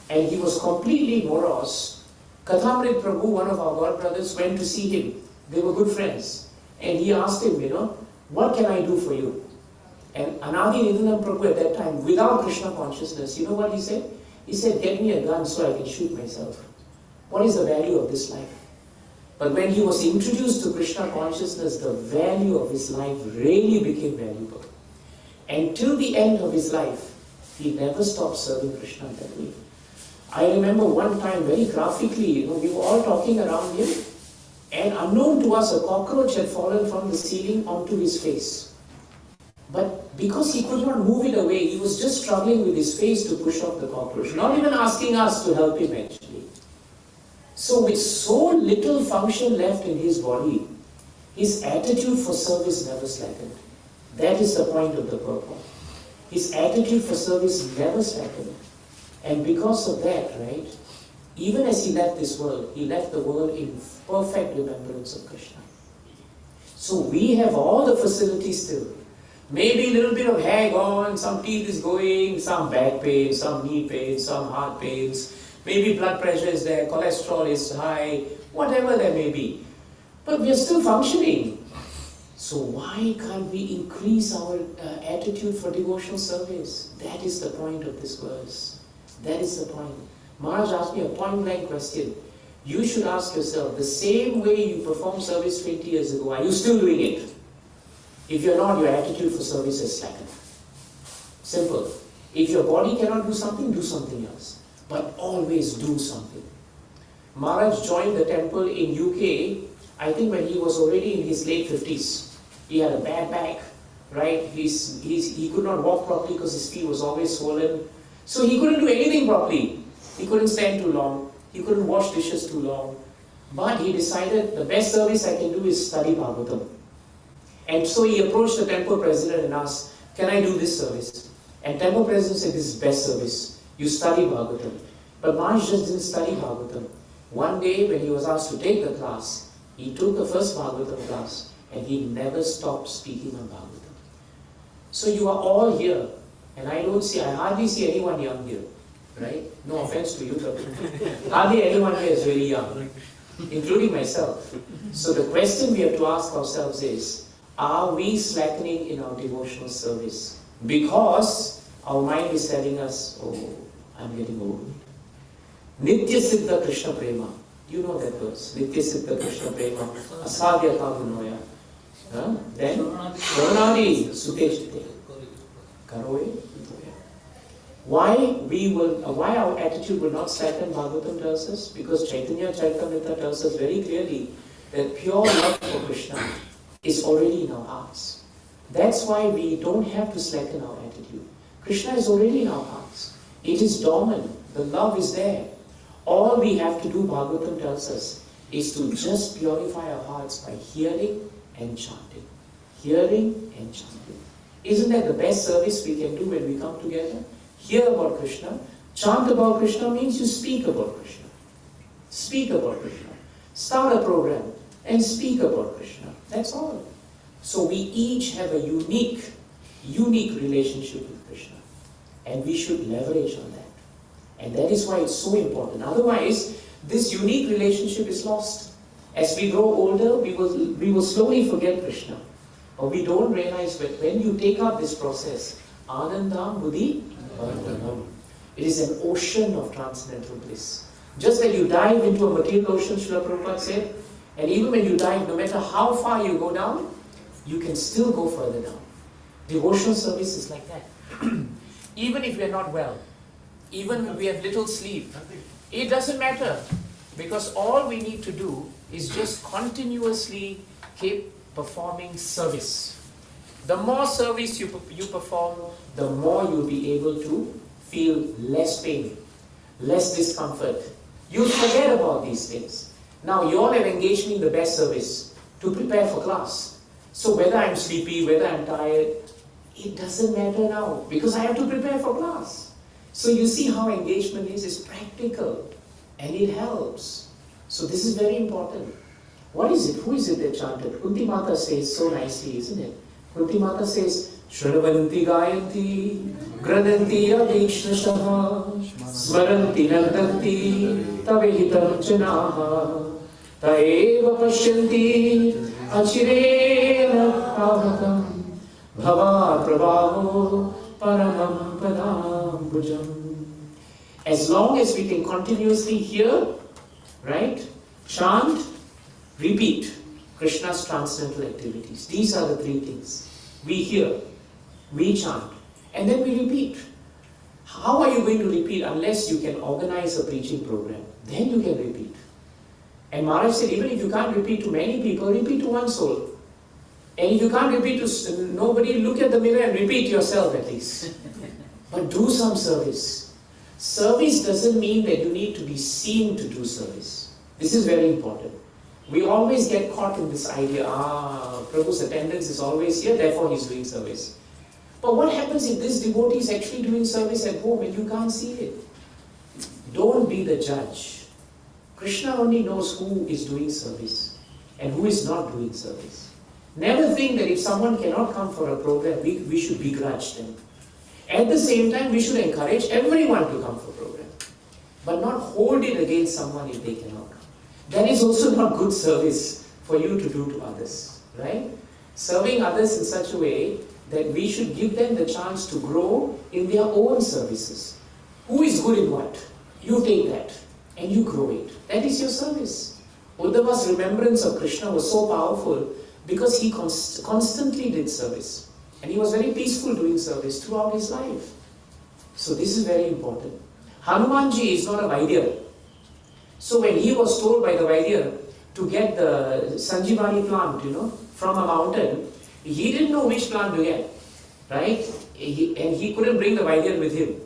and he was completely morose, Kathamrit Prabhu, one of our god brothers, went to see him. They were good friends. And he asked him, what can I do for you? And Anadi Nidanam Prabhu at that time, without Krishna consciousness, you know what he said? He said, get me a gun so I can shoot myself. What is the value of this life? But when he was introduced to Krishna consciousness, the value of his life really became valuable. And till the end of his life, he never stopped serving Krishna that way. I remember one time very graphically, we were all talking around him, and unknown to us, a cockroach had fallen from the ceiling onto his face. But because he could not move it away, he was just struggling with his face to push off the cockroach, not even asking us to help him actually. So with so little function left in his body, his attitude for service never slackened. That is the point of the purport. His attitude for service never slackened. And because of that, right, even as he left this world, he left the world in perfect remembrance of Krishna. So we have all the facilities still. Maybe a little bit of hair gone, some teeth is going, some back pain, some knee pain, some heart pains, maybe blood pressure is there, cholesterol is high, whatever there may be. But we are still functioning. So why can't we increase our attitude for devotional service? That is the point of this verse. That is the point. Maharaj asked me a point-blank question. You should ask yourself, the same way you performed service 20 years ago, are you still doing it? If you're not, your attitude for service is slackened. Simple. If your body cannot do something else. But always do something. Maharaj joined the temple in UK, I think when he was already in his late 50s. He had a bad back, right? He could not walk properly because his feet was always swollen. So he couldn't do anything properly. He couldn't stand too long. He couldn't wash dishes too long. But he decided the best service I can do is study Bhagavatam. And so he approached the temple president and asked, can I do this service? And temple president said, this is best service. You study Bhagavatam. But Maharaj just didn't study Bhagavatam. One day when he was asked to take the class, he took the first Bhagavatam class and he never stopped speaking on Bhagavatam. So you are all here. And I hardly see anyone young here. right? No offense to you, Prabhu. Hardly anyone here is very young, including myself. So the question we have to ask ourselves is, are we slackening in our devotional service? Because our mind is telling us, oh, I'm getting old. Nitya Siddha Krishna Prema. You know that verse. Nitya Siddha Krishna Prema. Asadhya Kagunoya. Then, Karanadi Suteshite. Karoye. Why our attitude will not slacken, Bhagavatam tells us? Because Chaitanya Charitamrita tells us very clearly that pure love for Krishna is already in our hearts. That's why we don't have to slacken our attitude. Krishna is already in our hearts. It is dormant. The love is there. All we have to do, Bhagavatam tells us, is to just purify our hearts by hearing and chanting. Hearing and chanting. Isn't that the best service we can do when we come together? Hear about Krishna. Chant about Krishna means you speak about Krishna. Speak about Krishna. Start a program and speak about Krishna. That's all. So we each have a unique relationship with Krishna. And we should leverage on that. And that is why it's so important. Otherwise, this unique relationship is lost. As we grow older, we will slowly forget Krishna. But we don't realize that when you take up this process, Anandam Buddhi Vardhanam, it is an ocean of transcendental bliss. Just that you dive into a material ocean, Srila Prabhupada said, and even when you dive, no matter how far you go down, you can still go further down. Devotional service is like that. Even if we are not well, even if we have little sleep, it doesn't matter. Because all we need to do is just continuously keep performing service. The more service you perform, the more you'll be able to feel less pain, less discomfort. You'll forget about these things. Now you all have engaged me in the best service to prepare for class. So whether I'm sleepy, whether I'm tired, it doesn't matter now because I have to prepare for class. So you see how engagement is practical and it helps. So this is very important. What is it? Who is it that chanted? Kunti Mata says so nicely, isn't it? Kunti Mata says, Shravanti Gayanti, Gradanti Avikshnasaha, Smaranti Nandanti, Tavehitam Janaha, Taeva Pashyanti, Achirena Pavakam, Bhava Prabhaho, Paramam Padam Bhujam. As long as we can continuously hear, right, chant, repeat Krishna's transcendental activities. These are the three things. We hear, we chant, and then we repeat. How are you going to repeat unless you can organize a preaching program? Then you can repeat. And Maharaj said, even if you can't repeat to many people, repeat to one soul. And if you can't repeat to nobody, look at the mirror and repeat yourself at least. But do some service. Service doesn't mean that you need to be seen to do service. This is very important. We always get caught in this idea, Prabhu's attendance is always here, therefore he's doing service. But what happens if this devotee is actually doing service at home and you can't see it? Don't be the judge. Krishna only knows who is doing service and who is not doing service. Never think that if someone cannot come for a program, we should begrudge them. At the same time, we should encourage everyone to come for program, but not hold it against someone if they cannot come. That is also not good service for you to do to others, right? Serving others in such a way that we should give them the chance to grow in their own services. Who is good in what? You take that and you grow it. That is your service. Uddhava's remembrance of Krishna was so powerful because he constantly did service. And he was very peaceful doing service throughout his life. So this is very important. Hanumanji is not a Vaidya. So when he was told by the Vaidya to get the Sanjivani plant, from a mountain, he didn't know which plant to get, right? And he couldn't bring the Vaidya with him.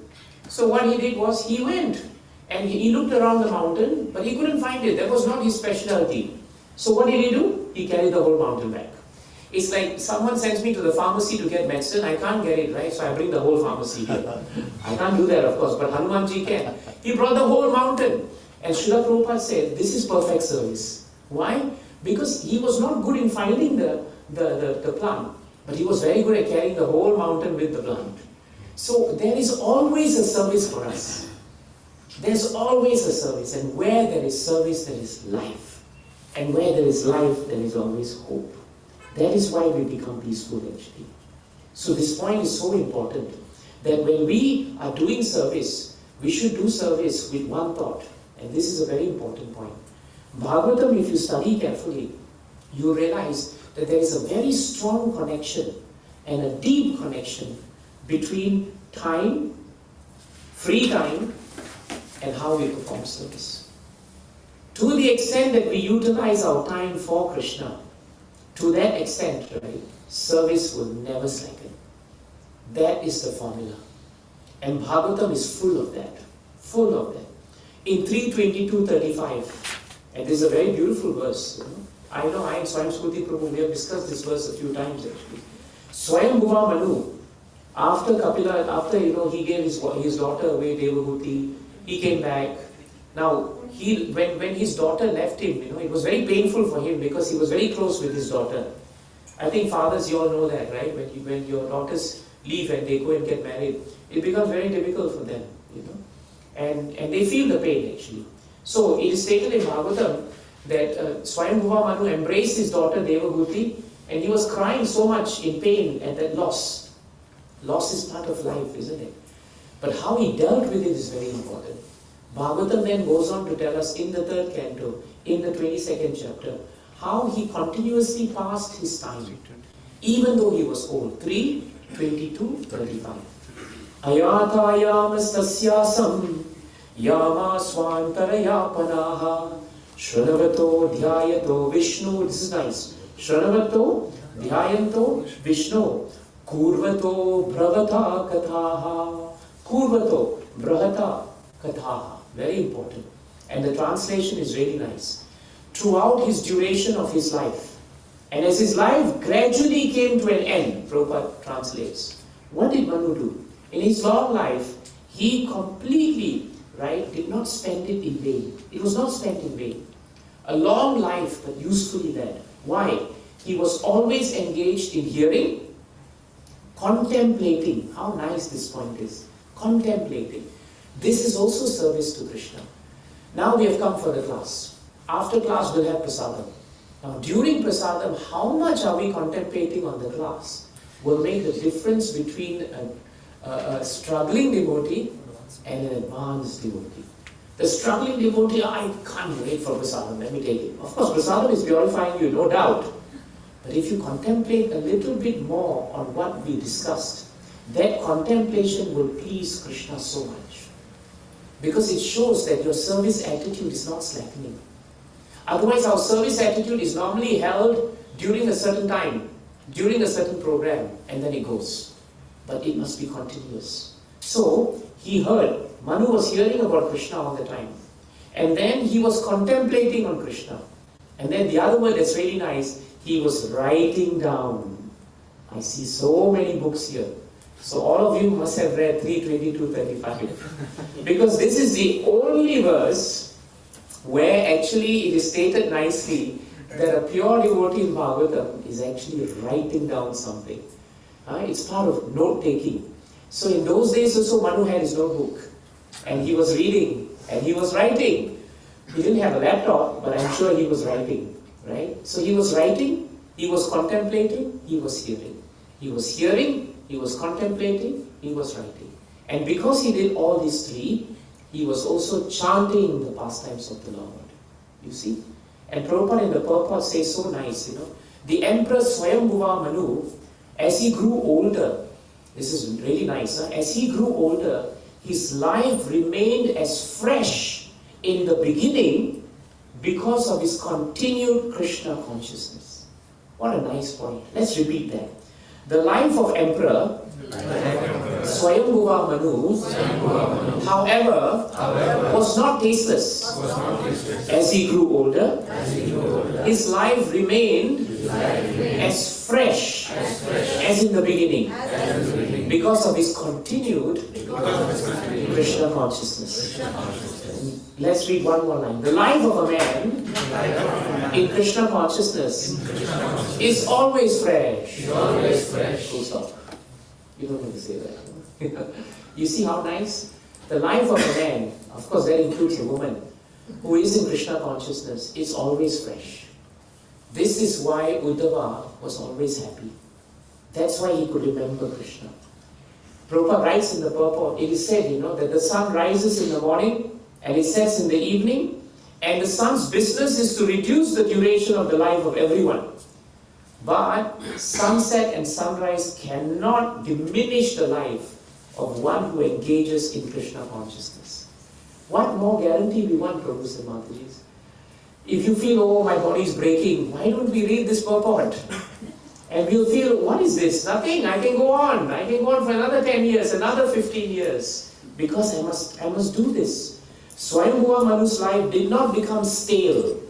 So what he did was he went and he looked around the mountain, but he couldn't find it. That was not his specialty. So what did he do? He carried the whole mountain back. It's like someone sends me to the pharmacy to get medicine, I can't get it, right? So I bring the whole pharmacy here. I can't do that, of course, but Hanumanji can. He brought the whole mountain. And Srila Prabhupada said, this is perfect service. Why? Because he was not good in finding the plant, but he was very good at carrying the whole mountain with the plant. So there is always a service for us. There's always a service, and where there is service, there is life. And where there is life, there is always hope. That is why we become peaceful actually. So this point is so important, that when we are doing service, we should do service with one thought. And this is a very important point. Bhagavatam, if you study carefully, you realize that there is a very strong connection and a deep connection between time, free time, and how we perform service. To the extent that we utilize our time for Krishna, to that extent, right, service will never slacken. That is the formula. And Bhagavatam is full of that. Full of that. In 3:22:35, and this is a very beautiful verse. I know I and Swayam Smriti Prabhu, we have discussed this verse a few times actually. Swayam Bhuva Manu, after Kapila, after he gave his daughter away, Devahuti, he came back. Now, when his daughter left him, it was very painful for him because he was very close with his daughter. I think fathers, you all know that, right? When your daughters leave and they go and get married, it becomes very difficult for them, and they feel the pain actually. So it is stated in Bhagavatam that Swayambhuva Manu embraced his daughter Devahuti, and he was crying so much in pain at that loss. Loss is part of life, isn't it? But how he dealt with it is very important. Bhagavatam then goes on to tell us in the 3rd canto, in the 22nd chapter, how he continuously passed his time, even though he was old. 3:22:35. Ayatayamastasyaasam yama swantarayapanaha shranavato dhyayato Vishnu. This is nice. Shranavato dhyayanto Vishnu kurvato bravata kathaha. Kurvato bravata kathaha. Very important. And the translation is really nice. Throughout his duration of his life, and as his life gradually came to an end, Prabhupada translates, what did Manu do? In his long life, he completely, did not spend it in vain. It was not spent in vain. A long life, but usefully led. Why? He was always engaged in hearing, contemplating. How nice this point is. Contemplating. This is also service to Krishna. Now we have come for the class. After class, we'll have prasadam. Now, during prasadam, how much are we contemplating on the class will make the difference between a struggling devotee and an advanced devotee. The struggling devotee, I can't wait for prasadam, let me take it. Of course, prasadam is purifying you, no doubt. But if you contemplate a little bit more on what we discussed, that contemplation will please Krishna so much. Because it shows that your service attitude is not slackening. Otherwise, our service attitude is normally held during a certain time, during a certain program, and then it goes. But it must be continuous. So, he heard, Manu was hearing about Krishna all the time. And then he was contemplating on Krishna. And then the other word that's really nice, he was writing down. I see so many books here. So all of you must have read 3:22:35. Because this is the only verse where actually it is stated nicely that a pure devotee in Bhagavatam is actually writing down something. It's part of note-taking. So in those days also Manu had his notebook. And he was reading. And he was writing. He didn't have a laptop, but I'm sure he was writing. Right? So he was writing, he was contemplating, he was hearing. He was hearing, he was contemplating, he was writing. And because he did all these three, he was also chanting the pastimes of the Lord. You see? And Prabhupada in the purport says so nice, The Emperor Swayambhuva Manu, as he grew older, this is really nice, as he grew older, his life remained as fresh in the beginning because of his continued Krishna consciousness. What a nice point. Let's repeat that. The life of Emperor Swayambhuva Manu, however, was not tasteless. As he grew older, his life remained as fresh as in the beginning because of his continued Krishna consciousness. Let's read one more line. The life of a man in Krishna consciousness is always fresh. Full stop. You don't have to say that. You see how nice? The life of a man, of course that includes a woman, who is in Krishna consciousness, is always fresh. This is why Uddhava was always happy. That's why he could remember Krishna. Prabhupada writes in the purport, it is said, that the sun rises in the morning and it sets in the evening, and the sun's business is to reduce the duration of the life of everyone. But sunset and sunrise cannot diminish the life of one who engages in Krishna consciousness. What more guarantee we want, Prabhu's and Mataji's? If you feel, oh, my body is breaking, why don't we read this purport? And we'll feel, what is this? Nothing, I can go on. I can go on for another 10 years, another 15 years. Because I must do this. Swayambhuva Manu's life did not become stale.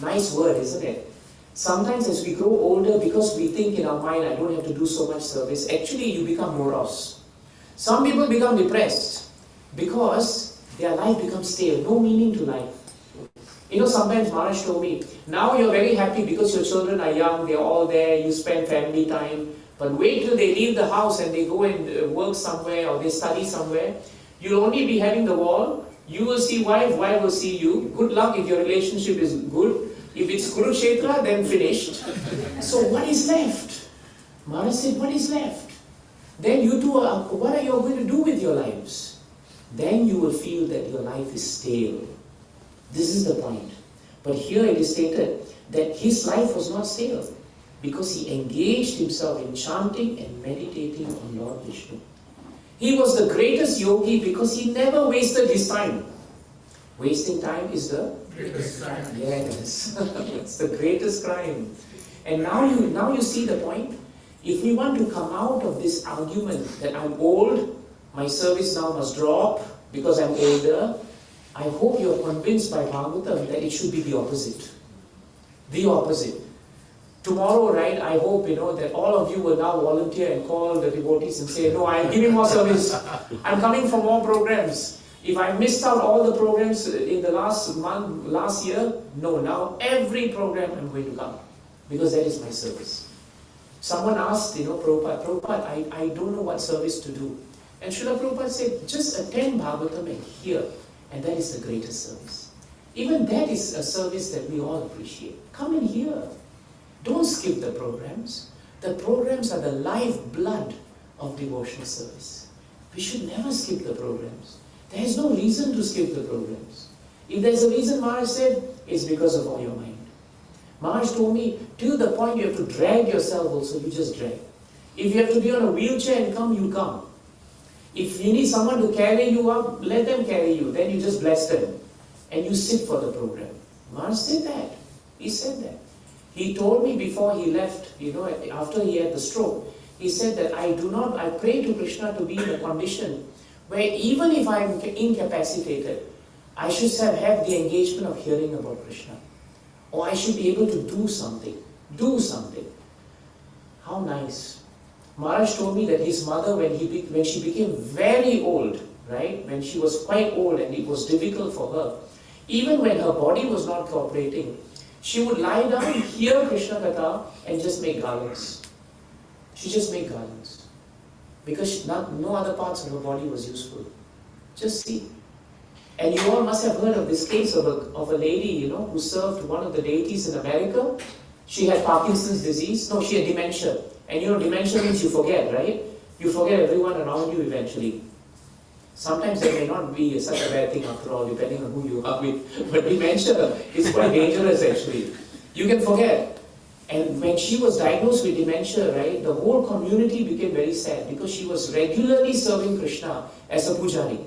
Nice word, isn't it? Sometimes as we grow older, because we think in our mind, I don't have to do so much service, actually you become morose. Some people become depressed because their life becomes stale, no meaning to life. Sometimes Maharaj told me, now you're very happy because your children are young, they're all there, you spend family time, but wait till they leave the house and they go and work somewhere or they study somewhere. You'll only be having the wall, you will see wife will see you. Good luck if your relationship is good. If it's Kurukshetra, then finished. So what is left? Maharaj said, what is left? Then you two, what are you going to do with your lives? Then you will feel that your life is stale. This is the point. But here it is stated that his life was not stale because he engaged himself in chanting and meditating on Lord Vishnu. He was the greatest yogi because he never wasted his time. Wasting time is the greatest crime. Yes, it's the greatest crime. And now you see the point. If we want to come out of this argument that I'm old, my service now must drop because I'm older, I hope you're convinced by Bhagavatam that it should be the opposite. The opposite. Tomorrow, right, I hope, that all of you will now volunteer and call the devotees and say, no, I'm giving more service. I'm coming for more programs. If I missed out all the programs in the last year, no, now every program I'm going to come. Because that is my service. Someone asked, Prabhupada, I don't know what service to do. And Srila Prabhupada said, just attend Bhagavatam and hear. And that is the greatest service. Even that is a service that we all appreciate. Come and hear. Don't skip the programs. The programs are the lifeblood of devotional service. We should never skip the programs. There is no reason to skip the programs. If there's a reason, Maharaj said, it's because of all your mind. Maharaj told me, till the point you have to drag yourself also, you just drag. If you have to be on a wheelchair and come, you come. If you need someone to carry you up, let them carry you. Then you just bless them. And you sit for the program. Maharaj said that. He said that. He told me before he left, after he had the stroke, he said that I pray to Krishna to be in a condition where even if I am incapacitated, I should have the engagement of hearing about Krishna. Or I should be able to do something. Do something. How nice. Maharaj told me that his mother, when she became very old, right, when she was quite old and it was difficult for her, even when her body was not cooperating, she would lie down, hear Krishna Katha and just make garlands. She just made garlands. Because no other parts of her body was useful. Just see. And you all must have heard of this case of a lady, who served one of the deities in America. She had Parkinson's disease. No, she had dementia. And dementia means you forget, right? You forget everyone around you eventually. Sometimes it may not be such a bad thing after all, depending on who you are with. But dementia is quite dangerous actually. You can forget. And when she was diagnosed with dementia, right, the whole community became very sad because she was regularly serving Krishna as a pujari.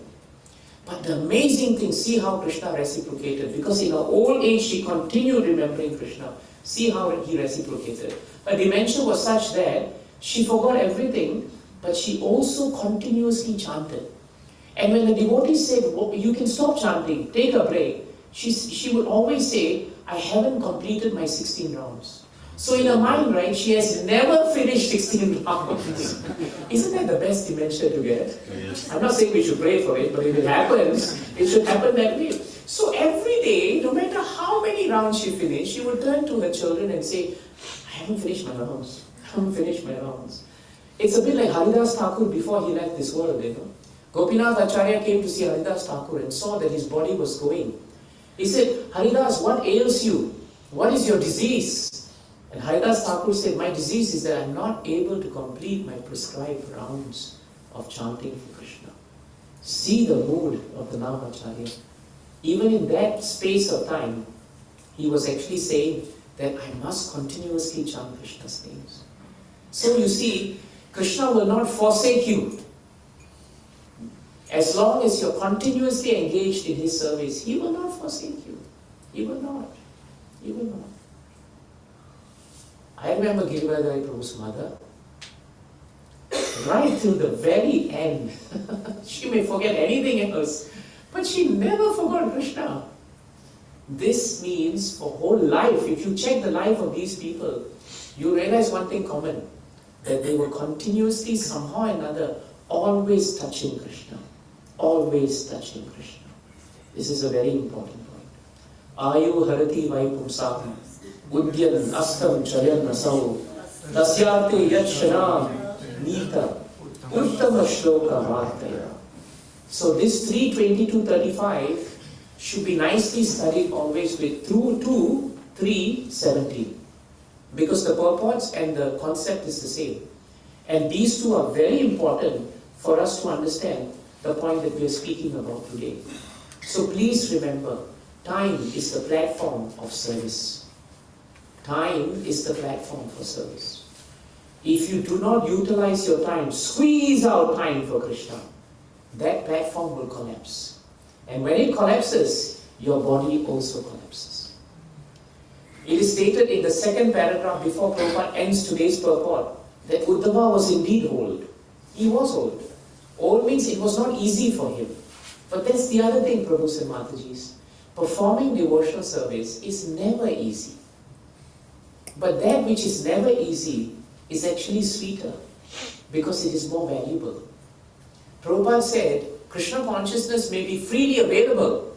But the amazing thing, see how Krishna reciprocated. Because in her old age, she continued remembering Krishna. See how he reciprocated. Her dementia was such that she forgot everything, but she also continuously chanted. And when the devotees said, well, you can stop chanting, take a break, she would always say, I haven't completed my 16 rounds. So in her mind, right, she has never finished 16 rounds. Isn't that the best dementia to get? Yes. I'm not saying we should pray for it, but if it happens, it should happen that way. So every day, no matter how many rounds she finished, she would turn to her children and say, I haven't finished my rounds. I haven't finished my rounds. It's a bit like Haridas Thakur before he left this world, Gopinath Acharya came to see Haridas Thakur and saw that his body was going. He said, Haridas, what ails you? What is your disease? And Haridas Thakur said, my disease is that I am not able to complete my prescribed rounds of chanting for Krishna. See the mood of the Namacharya. Even in that space of time, he was actually saying that I must continuously chant Krishna's names. So you see, Krishna will not forsake you. As long as you're continuously engaged in his service, he will not forsake you. He will not. He will not. I remember Girivardhari Prabhu's mother, right till the very end. She may forget anything else, but she never forgot Krishna. This means for whole life, if you check the life of these people, you realize one thing common, that they were continuously, somehow or another, always touching Krishna. Always touching Krishna. This is a very important point. Ayu harati vaipumsam udyan astam chayan nasau tasyate yakshanam nita uttama shloka vartaya. So this 3:22:35 should be nicely studied always with through to 3:17. Because the purports and the concept is the same. And these two are very important for us to understand the point that we are speaking about today. So please remember, time is the platform of service. Time is the platform for service. If you do not utilize your time, squeeze out time for Krishna, that platform will collapse. And when it collapses, your body also collapses. It is stated in the second paragraph before Prabhupada ends today's purport that Uddhava was indeed old. He was old. Old means it was not easy for him. But that's the other thing, Prabhus and Matajis. Performing devotional service is never easy. But that which is never easy is actually sweeter because it is more valuable. Prabhupada said, Krishna consciousness may be freely available,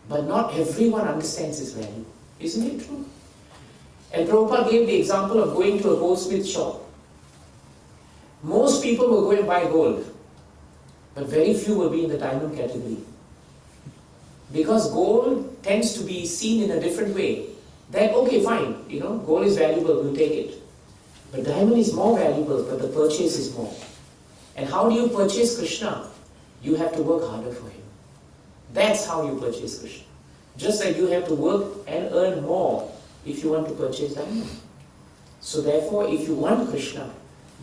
but not everyone understands its value. Isn't it true? And Prabhupada gave the example of going to a goldsmith shop. Most people will go and buy gold, but very few will be in the diamond category. Because gold tends to be seen in a different way. That, okay, fine, gold is valuable, we'll take it. But diamond is more valuable, but the purchase is more. And how do you purchase Krishna? You have to work harder for him. That's how you purchase Krishna. Just like you have to work and earn more if you want to purchase diamond. So therefore, if you want Krishna,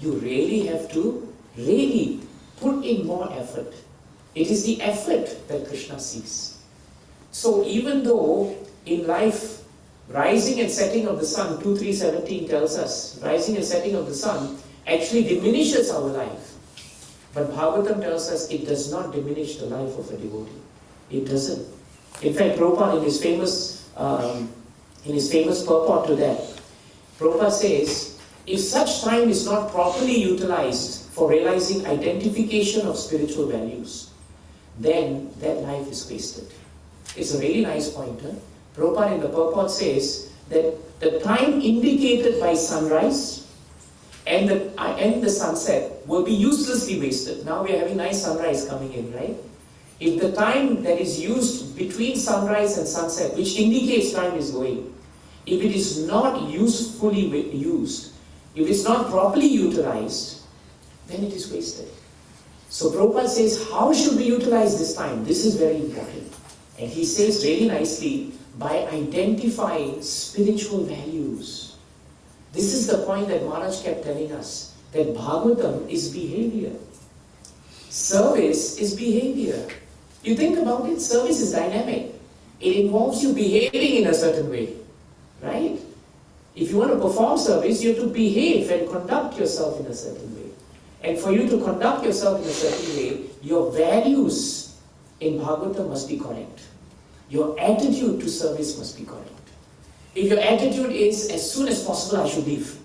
you really have to put in more effort. It is the effort that Krishna sees. So even though in life, rising and setting of the sun, 2:3:17 tells us, rising and setting of the sun actually diminishes our life. But Bhagavatam tells us it does not diminish the life of a devotee. It doesn't. In fact, Prabhupada in his famous purport to that, Prabhupada says, if such time is not properly utilized for realizing identification of spiritual values, then that life is wasted. It's a really nice pointer. Prabhupada in the purport says that the time indicated by sunrise and the sunset will be uselessly wasted. Now we are having nice sunrise coming in, right? If the time that is used between sunrise and sunset, which indicates time is going, if it is not usefully used, if it's not properly utilized, then it is wasted. So Prabhupada says, how should we utilize this time? This is very important. And he says really nicely, by identifying spiritual values. This is the point that Maharaj kept telling us, that Bhagavatam is behavior. Service is behavior. You think about it, service is dynamic. It involves you behaving in a certain way, right? If you want to perform service, you have to behave and conduct yourself in a certain way. And for you to conduct yourself in a certain way, your values in Bhagavatam must be correct. Your attitude to service must be correct. If your attitude is, as soon as possible I should leave.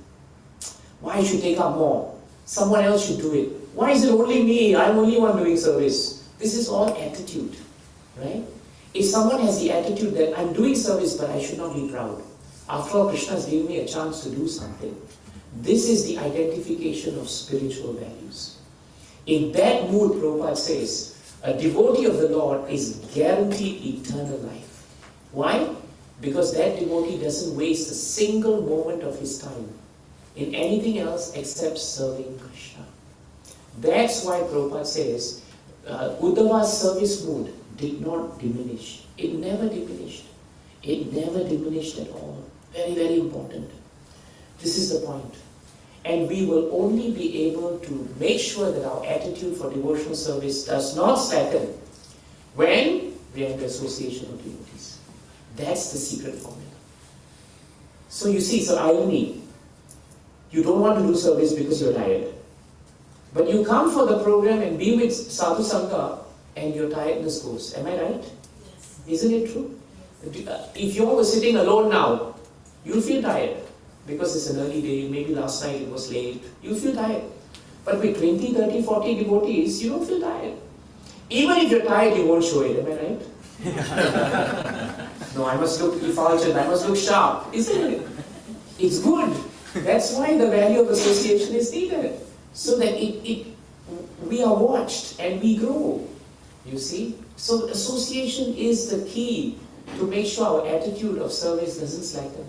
Why I should take up more? Someone else should do it. Why is it only me? I'm only one doing service. This is all attitude, right? If someone has the attitude that I'm doing service but I should not be proud. After all, Krishna has given me a chance to do something. This is the identification of spiritual values. In that mood, Prabhupada says, a devotee of the Lord is guaranteed eternal life. Why? Because that devotee doesn't waste a single moment of his time in anything else except serving Krishna. That's why Prabhupada says, Uddhava's service mood did not diminish. It never diminished. It never diminished at all. Very, very important. This is the point. And we will only be able to make sure that our attitude for devotional service does not slacken when we are in the association of devotees. That's the secret formula. So you see, it's an irony. You don't want to do service because you're tired. But you come for the program and be with Sadhu Sangha and your tiredness goes. Am I right? Yes. Isn't it true? If you were sitting alone now, you'll feel tired. Because it's an early day, maybe last night it was late, you feel tired. But with 20, 30, 40 devotees, you don't feel tired. Even if you're tired, you won't show it, am I right? No, I must look effulgent, I must look sharp, isn't it? It's good. That's why the value of association is needed. So that we are watched and we grow, you see. So association is the key to make sure our attitude of service doesn't slacken.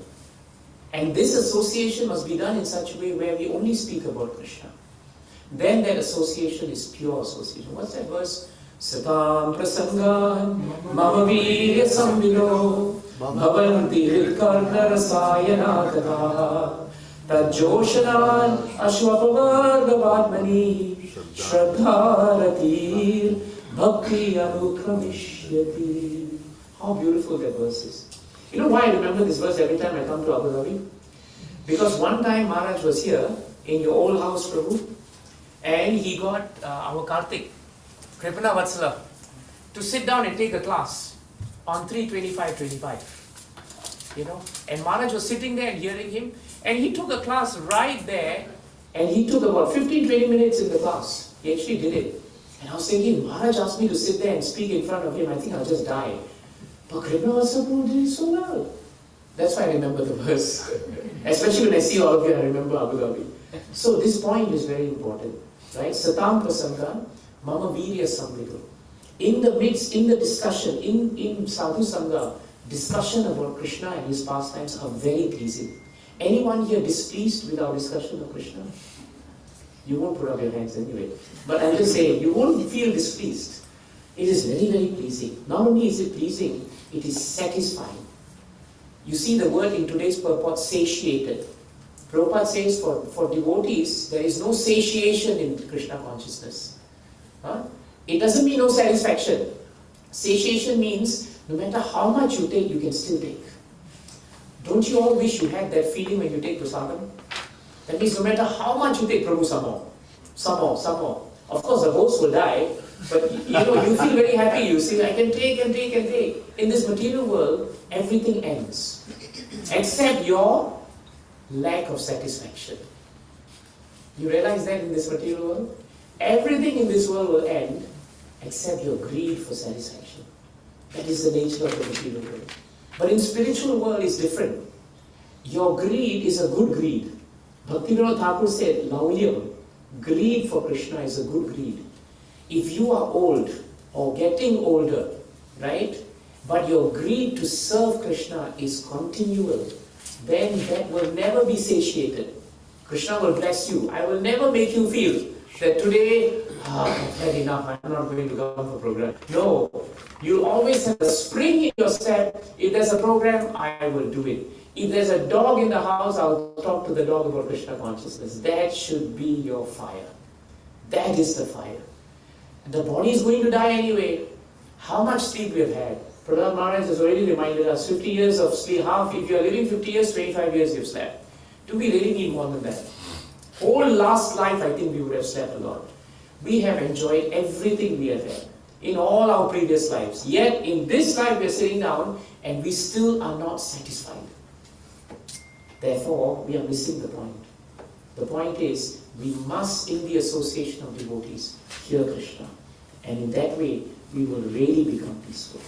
And this association must be done in such a way where we only speak about Krishna. Then that association is pure association. What's that verse? Satam prasangan mama virya samvino bhavanti hridkarna rasayana tata tajoshanan ashvapavargavatmani shraddharatir bhakti anukramishyati. How beautiful that verse is. You know why I remember this verse every time I come to Abu Dhabi? Because one time Maharaj was here in your old house, Prabhu, and he got our Karthik, Kripana Vatsala, to sit down and take a class on 325-25. You know, and Maharaj was sitting there and hearing him, and he took a class right there, and he took about 15-20 minutes in the class. He actually did it. And I was thinking, Maharaj asked me to sit there and speak in front of him, I think I'll just die. But Kripana Vatsala did it so well. That's why I remember the verse. Especially when I see all of you, I remember Abu Dhabi. So this point is very important. Right? Satam prasanga, mama virya samvido. In the midst, in the discussion, in Sadhu Sangha, discussion about Krishna and his pastimes are very pleasing. Anyone here displeased with our discussion of Krishna? You won't put up your hands anyway. But I'm just saying, you won't feel displeased. It is very, very pleasing. Not only is it pleasing, it is satisfying. You see the word in today's purport, satiated. Prabhupada says for devotees, there is no satiation in Krishna consciousness. Huh? It doesn't mean no satisfaction. Satiation means no matter how much you take, you can still take. Don't you all wish you had that feeling when you take prasadam? That means no matter how much you take, Prabhu, some more. Some more, some more. Of course, the host will die, but you feel very happy. You see, I can take and take and take. In this material world, everything ends. Except your lack of satisfaction. You realize that in this material world? Everything in this world will end except your greed for satisfaction. That is the nature of the material world. But in spiritual world it's different. Your greed is a good greed. Bhaktivinoda Thakur said, Laulyam, greed for Krishna is a good greed. If you are old or getting older, right, but your greed to serve Krishna is continual, then that will never be satiated. Krishna will bless you. I will never make you feel that today, I've had enough, I'm not going to come for program. No, you'll always have a spring in your step. If there's a program, I will do it. If there's a dog in the house, I'll talk to the dog about Krishna consciousness. That should be your fire. That is the fire. The body is going to die anyway. How much sleep we have had? Prahlad Maharaj has already reminded us, 50 years of sleep, half, if you are living 50 years, 25 years you've slept. Do we really need more than that? Whole last life, I think we would have slept a lot. We have enjoyed everything we have had in all our previous lives. Yet, in this life, we are sitting down and we still are not satisfied. Therefore, we are missing the point. The point is, we must, in the association of devotees, hear Krishna. And in that way, we will really become peaceful.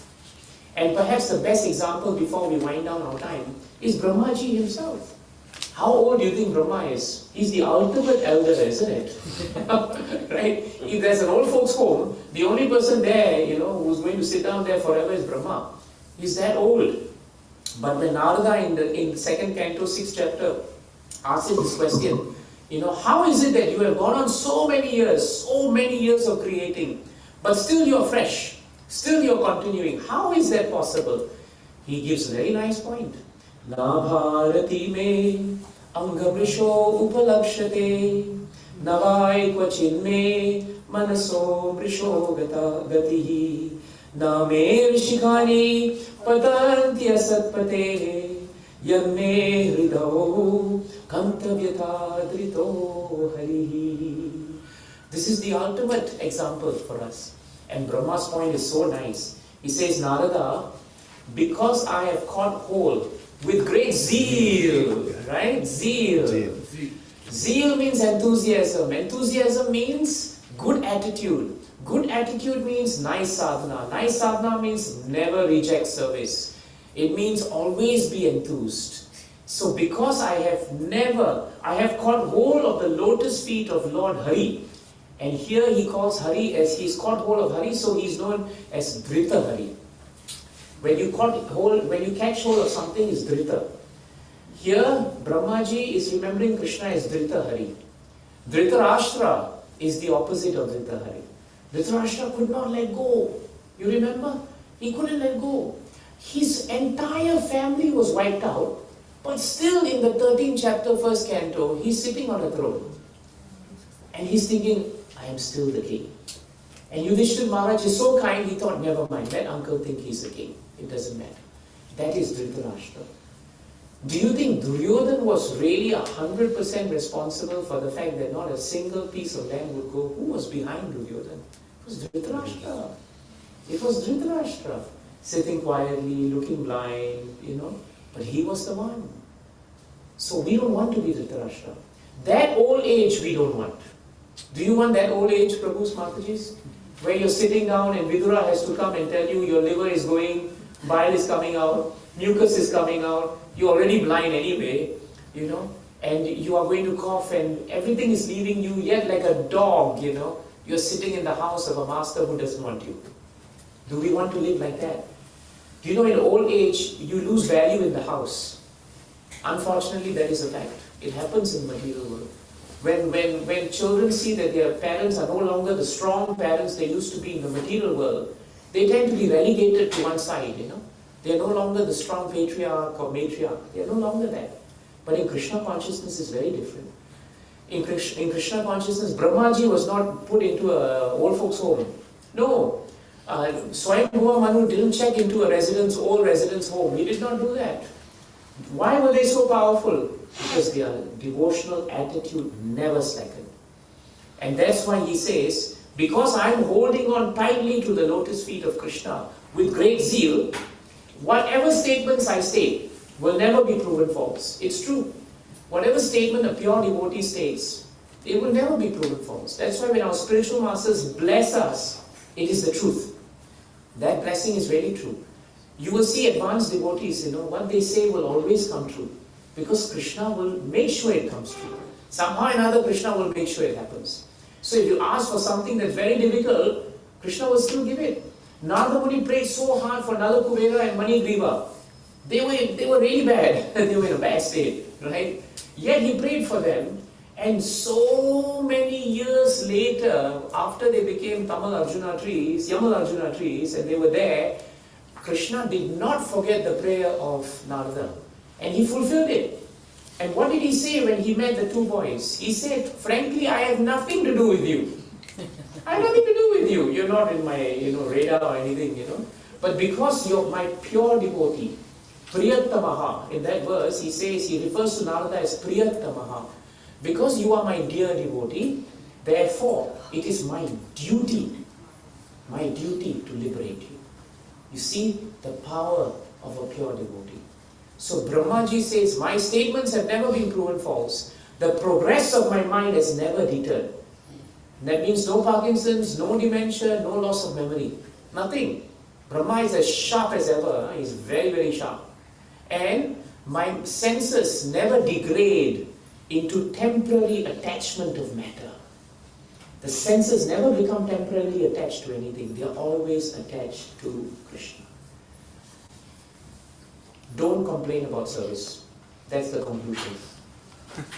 And perhaps the best example before we wind down our time is Brahmaji himself. How old do you think Brahma is? He's the ultimate elder, isn't it? Right? If there's an old folks home, the only person there, who's going to sit down there forever is Brahma. He's that old. But when Narada in the second canto, 6th chapter, asks him this question, how is it that you have gone on so many years of creating, but still you're fresh, still you're continuing. How is that possible? He gives a very nice point. Na bharati me angabrisho upalakshate navai kvachin me manaso brisho gatihi na me rishikani patanti asatpate yamme hridao kantavyata drito harihi. This is the ultimate example for us. And Brahma's point is so nice. He says, Narada, because I have caught hold with great zeal, right? Zeal. Zeal means enthusiasm. Enthusiasm means good attitude. Good attitude means nice sadhana. Nice sadhana means never reject service. It means always be enthused. So because I have caught hold of the lotus feet of Lord Hari, and here he calls Hari as he's caught hold of Hari, so he's known as Dhrita Hari. When you catch hold of something, is Dhrita. Here, Brahmaji is remembering Krishna as Dhrita Hari. Dhritarashtra is the opposite of Dhrita Hari. Dhritarashtra could not let go. You remember? He couldn't let go. His entire family was wiped out, but still in the 13th chapter, 1st canto, he's sitting on a throne. And he's thinking, I am still the king. And Yudhishthira Maharaj is so kind, he thought, never mind, let uncle think he's the king. It doesn't matter. That is Dhritarashtra. Do you think Duryodhana was really 100% responsible for the fact that not a single piece of land would go? Who was behind Duryodhana? It was Dhritarashtra. It was Dhritarashtra. Sitting quietly, looking blind, But he was the one. So we don't want to be Dhritarashtra. That old age we don't want. Do you want that old age, Prabhu's Mataji's? Where you're sitting down and Vidura has to come and tell you your liver is going, bile is coming out, mucus is coming out, you're already blind anyway, and you are going to cough and everything is leaving you, yet like a dog, you're sitting in the house of a master who doesn't want you. Do we want to live like that? Do you know in old age, you lose value in the house? Unfortunately, that is a fact. It happens in the material world. When children see that their parents are no longer the strong parents they used to be in the material world, they tend to be relegated to one side, They are no longer the strong patriarch or matriarch. They are no longer that. But in Krishna consciousness is very different. In Krishna consciousness, Brahmaji was not put into a old folks home. No. Swayambhuva Manu didn't check into old residence home. He did not do that. Why were they so powerful? Because their devotional attitude never slackened. And that's why he says, because I'm holding on tightly to the lotus feet of Krishna with great zeal, whatever statements I state will never be proven false. It's true. Whatever statement a pure devotee states, it will never be proven false. That's why when our spiritual masters bless us, it is the truth. That blessing is very true. You will see advanced devotees, what they say will always come true. Because Krishna will make sure it comes true. Somehow or another, Krishna will make sure it happens. So if you ask for something that's very difficult, Krishna will still give it. Narada Muni prayed so hard for Nala Kuvera and Manigriva. They were really bad. They were in a bad state, right? Yet he prayed for them. And so many years later, after they became Yamal Arjuna trees, and they were there, Krishna did not forget the prayer of Narada. And he fulfilled it. And what did he say when he met the two boys? He said, frankly, I have nothing to do with you. I have nothing to do with you. You're not in my radar or anything, But because you're my pure devotee, Priyattamaha, in that verse, he refers to Narada as Priyattamaha. Because you are my dear devotee, therefore, it is my duty to liberate you. You see the power of a pure devotee. So Brahmaji says, my statements have never been proven false. The progress of my mind has never deterred. That means no Parkinson's, no dementia, no loss of memory. Nothing. Brahma is as sharp as ever. He's very, very sharp. And My senses never degrade into temporary attachment of matter. The senses never become temporarily attached to anything. They are always attached to Krishna. Don't complain about service. That's the conclusion.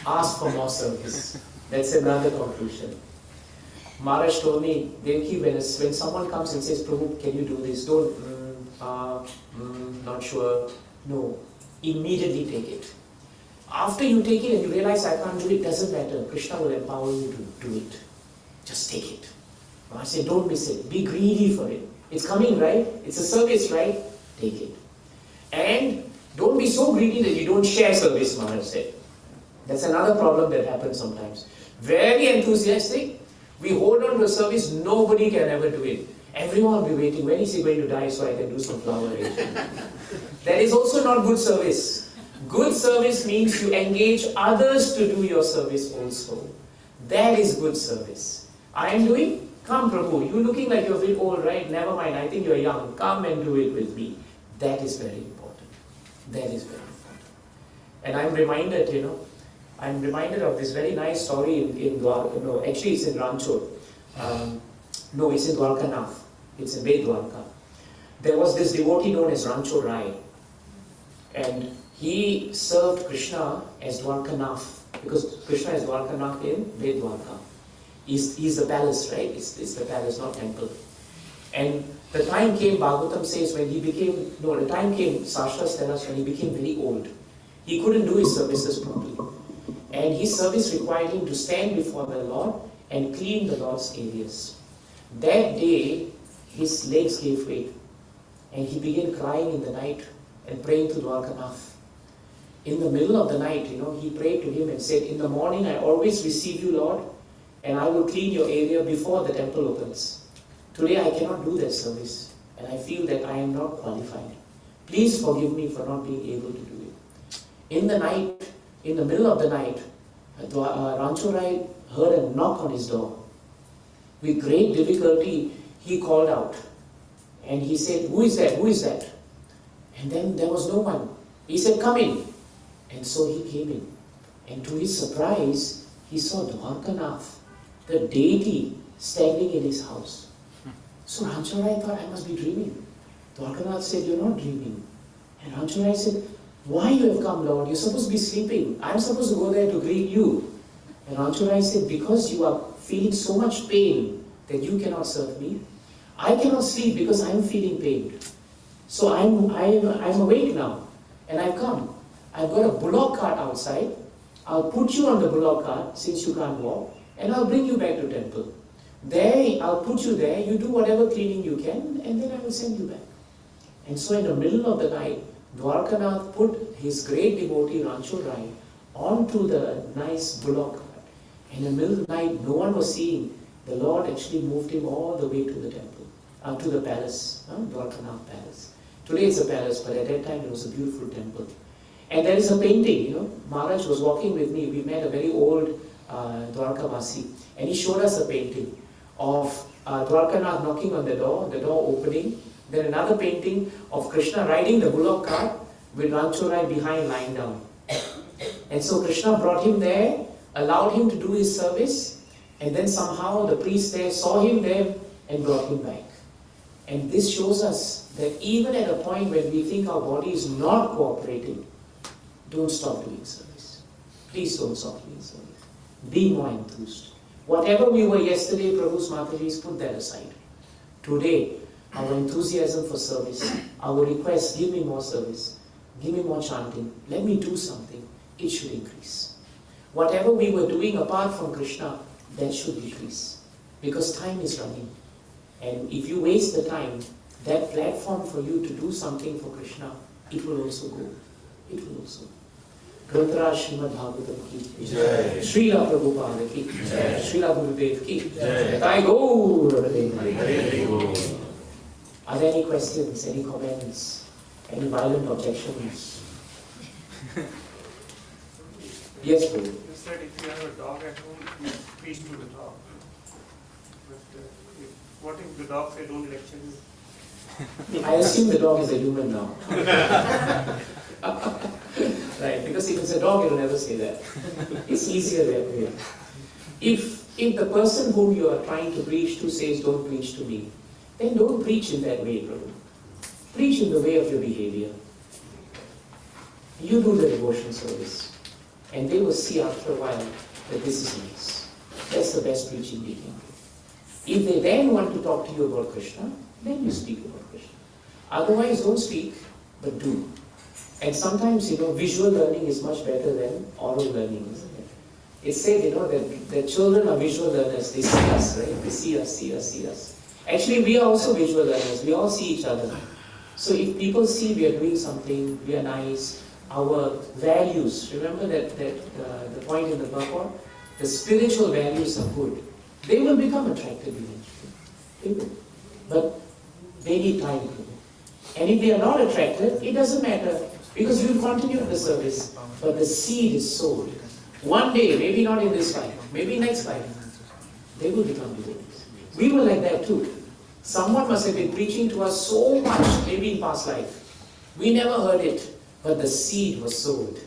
Ask for more service. That's another conclusion. Maharaj told me, Devaki, when someone comes and says, Prabhu, can you do this? Don't, not sure. No. Immediately take it. After you take it and you realize I can't do it, doesn't matter. Krishna will empower you to do it. Just take it. Maharaj said, don't miss it. Be greedy for it. It's coming, right? It's a service, right? Take it. And don't be so greedy that you don't share service, Maharaj said. That's another problem that happens sometimes. Very enthusiastic, we hold on to a service, nobody can ever do it. Everyone will be waiting, when is he going to die so I can do some flower arrangement? That is also not good service. Good service means you engage others to do your service also. That is good service. I am doing? Come Prabhu, you looking like you're a bit old, right? Never mind, I think you're young. Come and do it with me. That is very important. That is very important. And I'm reminded, of this very nice story in Dwarka. No, actually it's in Rancho. No, it's in Dwarkanath. It's in Bay Dwarka. There was this devotee known as Rancho Rai. And he served Krishna as Dwarkanath. Because Krishna is Dwarkanath in Bay Dwarka. He's the palace, right? It's the palace, not temple. And the time came, Bhagavatam says, Shastras tell us when he became very old. He couldn't do his services properly. And his service required him to stand before the Lord and clean the Lord's areas. That day, his legs gave way. And he began crying in the night and praying to Dwarkanath. In the middle of the night, he prayed to him and said, in the morning I always receive you, Lord, and I will clean your area before the temple opens. Today I cannot do that service, and I feel that I am not qualified. Please forgive me for not being able to do it. In the night, in the middle of the night, Rancho Rai heard a knock on his door. With great difficulty, he called out. And he said, who is that? Who is that? And then there was no one. He said, come in. And so he came in. And to his surprise, he saw Dwarkanath, the deity, standing in his house. So Rancho Rai thought, I must be dreaming. Dwarkanath said, you're not dreaming. And Rancho Rai said, why you have come, Lord? You're supposed to be sleeping. I'm supposed to go there to greet you. And Rancho Rai said, because you are feeling so much pain that you cannot serve me, I cannot sleep because I'm feeling pain. So I'm awake now. And I've come. I've got a bullock cart outside. I'll put you on the bullock cart since you can't walk. And I'll bring you back to temple. There, I'll put you there. You do whatever cleaning you can. And then I will send you back. And so in the middle of the night, Dwarkanath put his great devotee Rancho Rai onto the nice bullock cart. In the middle of the night, no one was seeing. The Lord actually moved him all the way to the temple, to the palace, Dwarkanath palace. Today it's a palace, but at that time it was a beautiful temple. And there is a painting, Maharaj was walking with me. We met a very old Dwarkavasi, and he showed us a painting of Dwarkanath knocking on the door opening. Then another painting of Krishna riding the bullock cart with Rancho Rai behind lying down. And so Krishna brought him there, allowed him to do his service, and then somehow the priest there saw him there and brought him back. And this shows us that even at a point when we think our body is not cooperating, don't stop doing service. Please don't stop doing service. Be more enthused. Whatever we were yesterday, Prabhu's Mataji's, put that aside. Today, our enthusiasm for service, our request, give me more service, give me more chanting, let me do something, it should increase. Whatever we were doing apart from Krishna, that should decrease. Because time is running. And if you waste the time, that platform for you to do something for Krishna, it will also go. It will also go. Grantaraj Srimad Bhagavatam ki Jai. Srila Prabhupada ki Jai. Srila Gurudev ki Jai. Jai Gaur. Are there any questions, any comments, any violent objections? Yes, Prabhu. You said if you have a dog at home, you preach to the dog. But what if the dog say don't lecture you? I assume the dog is a human now. Right, because if it's a dog, it'll never say that. It's easier that way. If the person whom you are trying to preach to says, don't preach to me, then don't preach in that way, Prabhu. Preach in the way of your behavior. You do the devotion service, and they will see after a while that this is nice. That's the best preaching we can do. If they then want to talk to you about Krishna, then you speak about Krishna. Otherwise, don't speak, but do. And sometimes, visual learning is much better than oral learning, isn't it? It's said, that children are visual learners. They see us, right? They see us. Actually, we are also visual learners. We all see each other. So if people see we are doing something, we are nice, our values, remember that the point in the purport? The spiritual values are good. They will become attractive eventually. They will. But they need time to do. And if they are not attractive, it doesn't matter. Because you will continue the service. But the seed is sowed. One day, maybe not in this life, maybe next life, they will become devotees. We were like that too. Someone must have been preaching to us so much, maybe in past life. We never heard it, but the seed was sowed.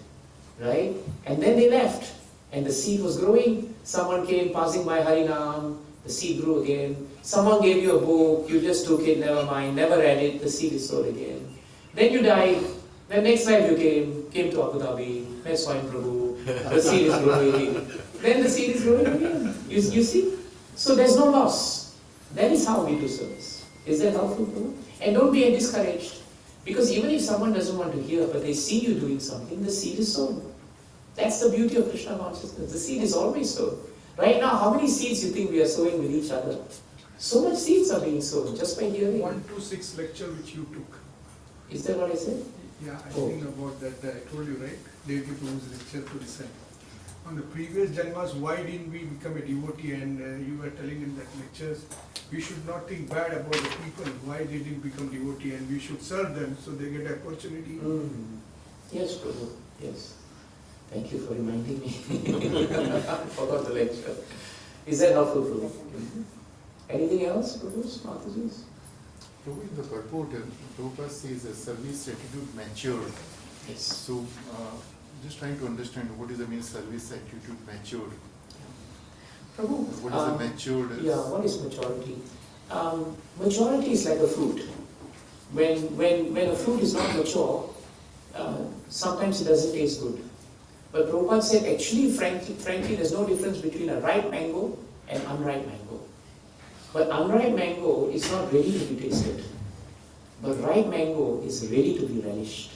Right? And then they left. And the seed was growing. Someone came passing by Harinam, the seed grew again. Someone gave you a book, you just took it, never mind, never read it, the seed is sowed again. Then you died. Then next life you came to Abu Dhabi, met Swami Prabhu, the seed is growing. Then the seed is growing again. You see? So there's no loss. That is how we do service. Is that helpful, Prabhu? And don't be discouraged. Because even if someone doesn't want to hear, but they see you doing something, the seed is sown. That's the beauty of Krishna consciousness. The seed is always sown. Right now, how many seeds you think we are sowing with each other? So much seeds are being sown just by hearing. 126 lecture which you took. Is that what I said? Yeah, I think about that. I told you, right? Devaki Prabhu's lecture to listen. On the previous Janmas, why didn't we become a devotee? And you were telling in that lectures, we should not think bad about the people. Why they didn't become devotee? And we should serve them so they get opportunity. Yes, Prabhu. Yes. Thank you for reminding me. Forgot the lecture. Is that helpful, Prabhu? Anything else, Prabhu? Mataji's? Prabhu, in the purport, Prabhupada says a service attitude matured. Yes. So, just trying to understand what is the mean service attitude matured. Prabhu, What is the matured? Yeah, what is maturity? Maturity is like a fruit. When a fruit is not mature, sometimes it doesn't taste good. But Prabhupada said, actually, frankly, there's no difference between a ripe mango and unripe mango. But unripe mango is not ready to be tasted. But ripe mango is ready to be relished.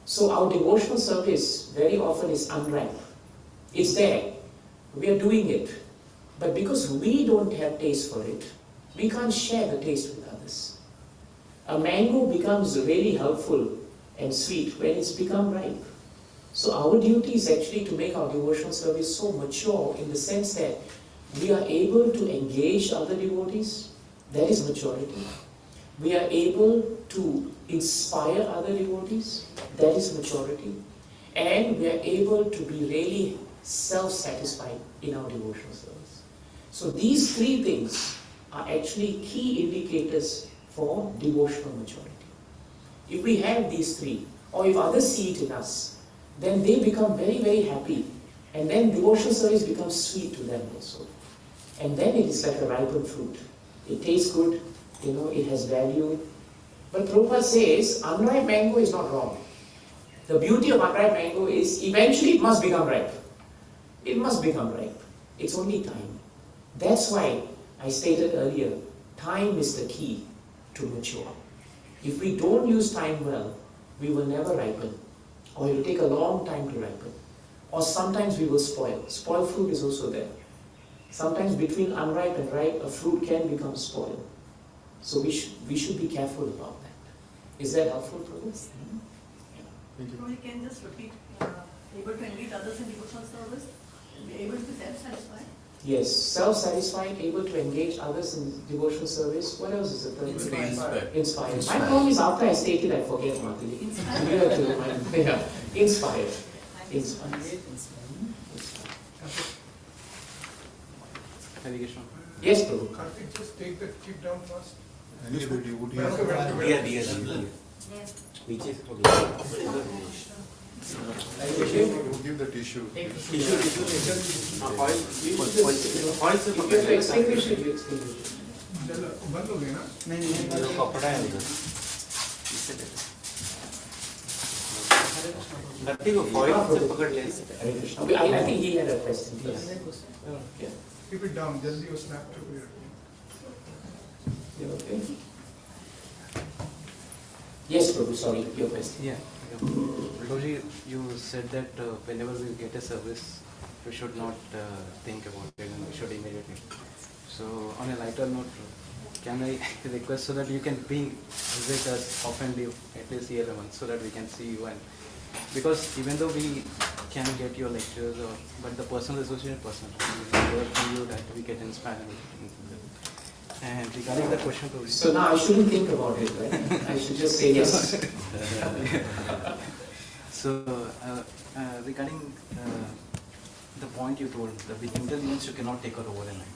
So our devotional service very often is unripe. It's there. We are doing it. But because we don't have taste for it, we can't share the taste with others. A mango becomes really helpful and sweet when it's become ripe. So our duty is actually to make our devotional service so mature in the sense that we are able to engage other devotees. That is maturity. We are able to inspire other devotees. That is maturity. And we are able to be really self-satisfied in our devotional service. So these three things are actually key indicators for devotional maturity. If we have these three, or if others see it in us, then they become very, very happy. And then devotional service becomes sweet to them also. And then it is like a ripened fruit. It tastes good, it has value. But Prabhupada says, unripe mango is not wrong. The beauty of unripe mango is eventually it must become ripe. It must become ripe. It's only time. That's why I stated earlier, time is the key to mature. If we don't use time well, we will never ripen. Or it will take a long time to ripen. Or sometimes we will spoil. Spoiled fruit is also there. Sometimes between unripe and ripe, a fruit can become spoiled. So we should be careful about that. Is that helpful for us? Thank you. We can just repeat, able to engage others in devotional service, and be able to be self-satisfied. Yes, self-satisfied, able to engage others in devotional service. What else is it? Inspired. My problem is after I state it, I forget, Mataji. Inspired. You have to remind me. Yeah. Inspired. Inspired. Yes, Prabhu. Karthik, just take that keep down first. Any other devotee? Welcome. Which is You give the tissue. If you have to extinguish it, you extinguish it. चलो बंद हो गया ना? नहीं कपड़ा है उधर लट्टी को फॉइल से पकड़ ले Okay, I think he had a question. Yeah. Keep it down, जल्दी वो snap to your. You okay? Yes, Prabhu, sorry, your question. Yeah. Prabhuji, you said that whenever we get a service, we should not think about it and we should immediately. So, on a lighter note, can I request so that you can visit us oftenly, at least year a month, so that we can see you? And because even though we can get your lectures, but the personal association person, we work from you that we get inspired. And regarding the question, Prabhuji. So now I shouldn't think about it, right? I should just say yes. So, regarding the point you told, the intelligence you cannot take out overnight.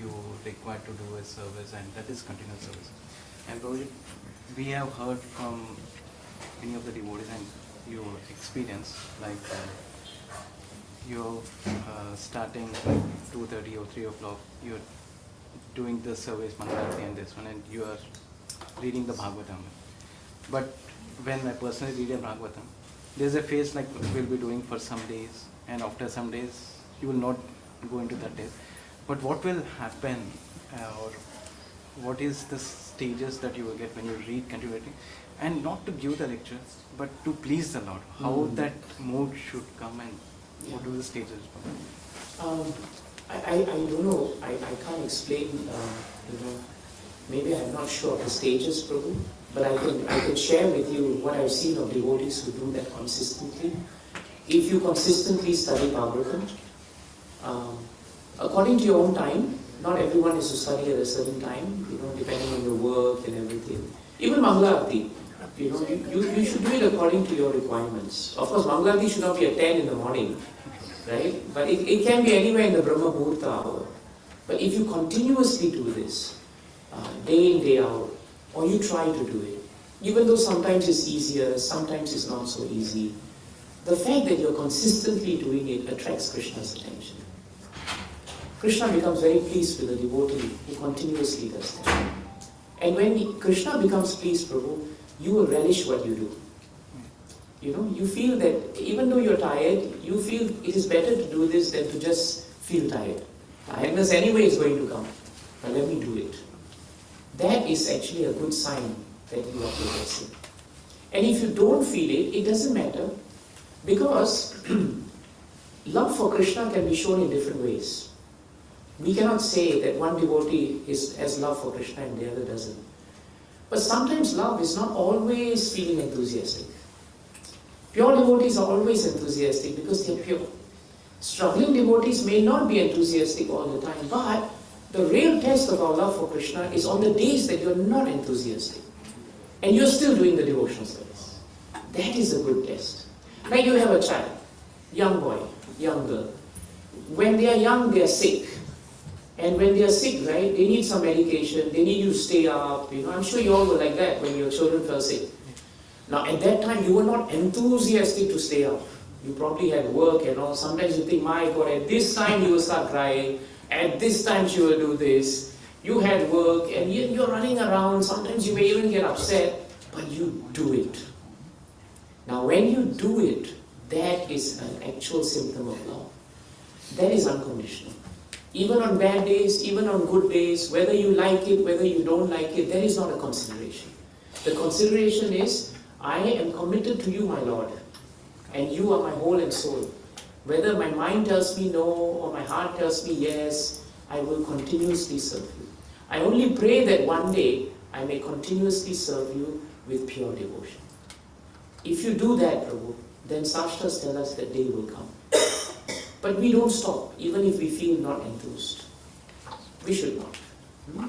You require to do a service, and that is continuous service. And Prabhuji, we have heard from many of the devotees and your experience, like you're starting like 2:30 or 3 o'clock, you're doing the service, Mangalati and this one, and you are reading the Bhagavatam. But when I personally read a Bhagavatam, there's a phase like we'll be doing for some days, and after some days you will not go into that day. But what will happen, or what is the stages that you will get when you read continually, and not to give the lecture, but to please the Lord? How that mood should come, and what are the stages? I don't know, I can't explain, maybe I'm not sure of the stages, Prabhu, but I can share with you what I've seen of devotees who do that consistently. If you consistently study Bhagavatam, according to your own time, not everyone is to study at a certain time, depending on your work and everything. Even Mangalarti, you should do it according to your requirements. Of course, Mangalarti should not be at 10 in the morning, right? But it can be anywhere in the Brahma Muhurta hour. But if you continuously do this, day in, day out, or you try to do it, even though sometimes it's easier, sometimes it's not so easy, the fact that you're consistently doing it attracts Krishna's attention. Krishna becomes very pleased with a devotee who continuously does that. And when Krishna becomes pleased, Prabhu, you will relish what you do. You feel that even though you're tired, you feel it is better to do this than to just feel tired. Tiredness anyway is going to come, but let me do it. That is actually a good sign that you are progressing. And if you don't feel it, it doesn't matter, because love for Krishna can be shown in different ways. We cannot say that one devotee has love for Krishna and the other doesn't. But sometimes love is not always feeling enthusiastic. Pure devotees are always enthusiastic because they are pure. Struggling devotees may not be enthusiastic all the time, but the real test of our love for Krishna is on the days that you are not enthusiastic and you are still doing the devotional service. That is a good test. Like you have a child, young boy, young girl. When they are young, they are sick. And when they are sick, right, they need some medication, they need you to stay up. I'm sure you all were like that when your children fell sick. Now, at that time, you were not enthusiastic to stay up. You probably had work and all. Sometimes you think, my God, at this time you will start crying. At this time she will do this. You had work and you're running around. Sometimes you may even get upset, but you do it. Now, when you do it, that is an actual symptom of love. That is unconditional. Even on bad days, even on good days, whether you like it, whether you don't like it, that is not a consideration. The consideration is, I am committed to you, my Lord, and you are my whole and soul. Whether my mind tells me no or my heart tells me yes, I will continuously serve you. I only pray that one day I may continuously serve you with pure devotion. If you do that, Prabhu, then Shastras tell us that day will come. But we don't stop, even if we feel not enthused. We should not.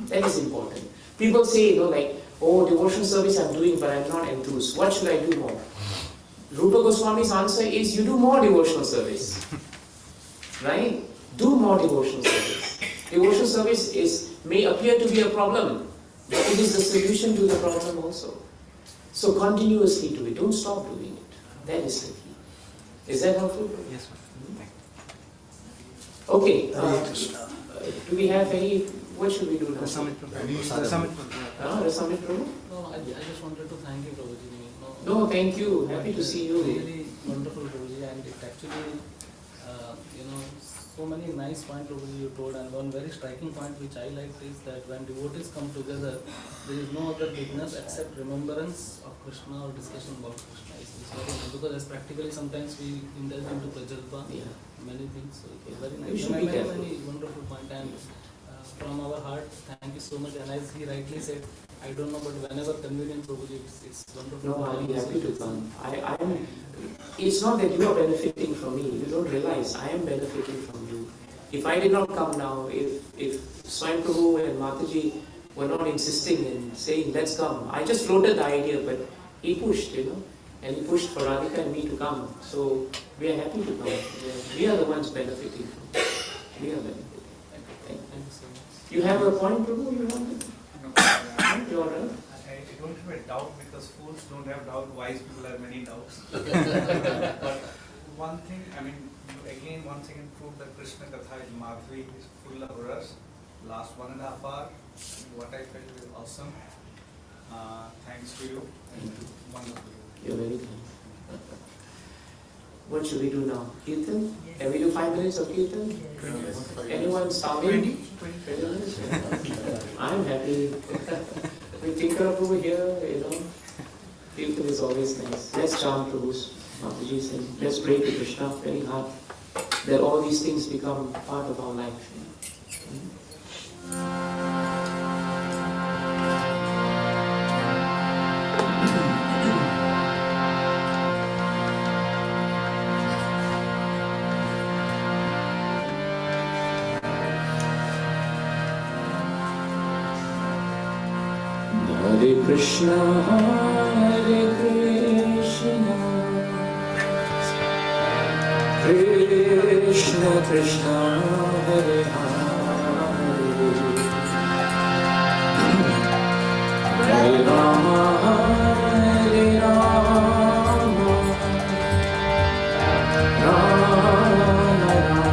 That is important. People say, oh, devotional service I'm doing, but I'm not enthused. What should I do more? Rupa Goswami's answer is, you do more devotional service. Right? Do more devotional service. Devotional service may appear to be a problem, but it is the solution to the problem also. So continuously do it. Don't stop doing it. That is the key. Is that helpful? Yes, sir. Thank you. Okay. Do we have any? What should we do now? The summit. Any- The summit. The summit Prabhu? No, I just wanted to thank you, Prabhuji. No, thank you. Happy to see you. Really wonderful, Prabhuji, and it actually, so many nice points, Prabhuji, you told, and one very striking point which I liked is that when devotees come together, there is no other business except remembrance of Krishna or discussion about Krishna. It's very nice, because as practically sometimes we indulge into prajalpa, Yeah. many things, so it was very We nice. should be Many, careful. many wonderful point, and from our heart, thank you so much. And as he rightly said, I don't know, but whenever convenient, Prabhuji, it's wonderful. No, I'll be happy to come. I'm. It's not that you are benefiting from me. You don't realize I am benefiting from you. If I did not come now, if Swami Prabhu and Mataji were not insisting and saying, let's come, I just floated the idea, but he pushed, and he pushed for Radhika and me to come. So we are happy to come. We are the ones benefiting from it. We are benefiting. Thank Thank you so much. you. You have a point, Prabhu, you wanted? No, You're all right. I don't have a doubt because fools don't have doubt, wise people have many doubts. But one thing, you again once again proved that Krishna Katha is Madhvi, is full of rasa. Last 1.5 hours, what I felt was awesome. Thanks to you. Wonderful. You're very kind. What should we do now? Kirtan? Can we do 5 minutes of Kirtan? Anyone starving? 20 minutes? I'm happy. We take up over here, Kirtan is always nice. Let's chant Prabhu's Mataji's and let's pray to Krishna very hard that all these things become part of our life. Hare Krishna, Hare Krishna, Krishna Krishna, Hare Hare, Hare Rama, Hare Rama, Rama Rama,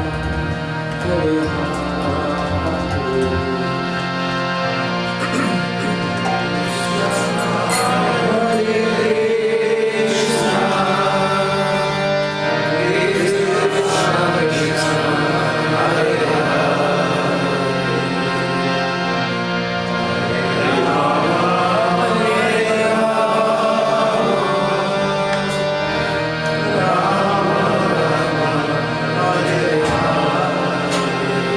Hare Hare. Krishna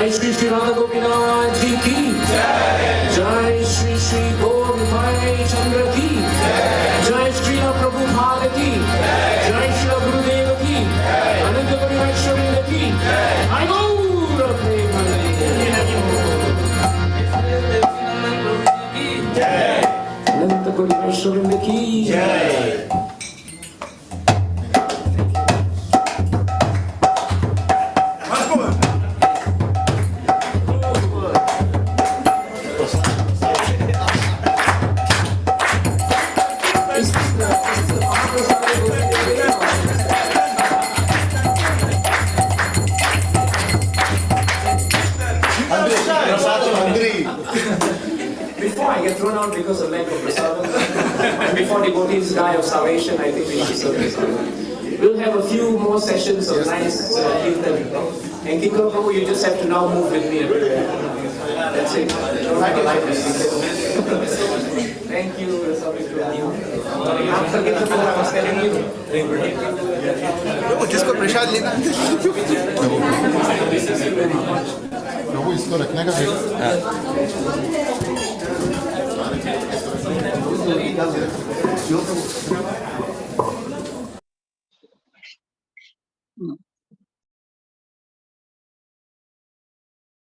जय श्री श्री राधा गोपीनाथ जी की जय श्री श्री गौर भाई चंद्र की जय श्री प्रभु भाग की जय श्री गुरुदेव की अनंत परिवेश्वर की I गौर अनंत परिवेश्वर की जय। Before I get thrown out because of lack of prasadam, and before devotees die of starvation, I think we should serve prasadam. We'll have a few more sessions of nice kirtan. And Kinkar Prabhu, you just have to now move with me everywhere. That's it. Don't have a life Thank you, Not forget the phone I was telling you. जिसको प्रसाद लेना प्रभु इसको रखने का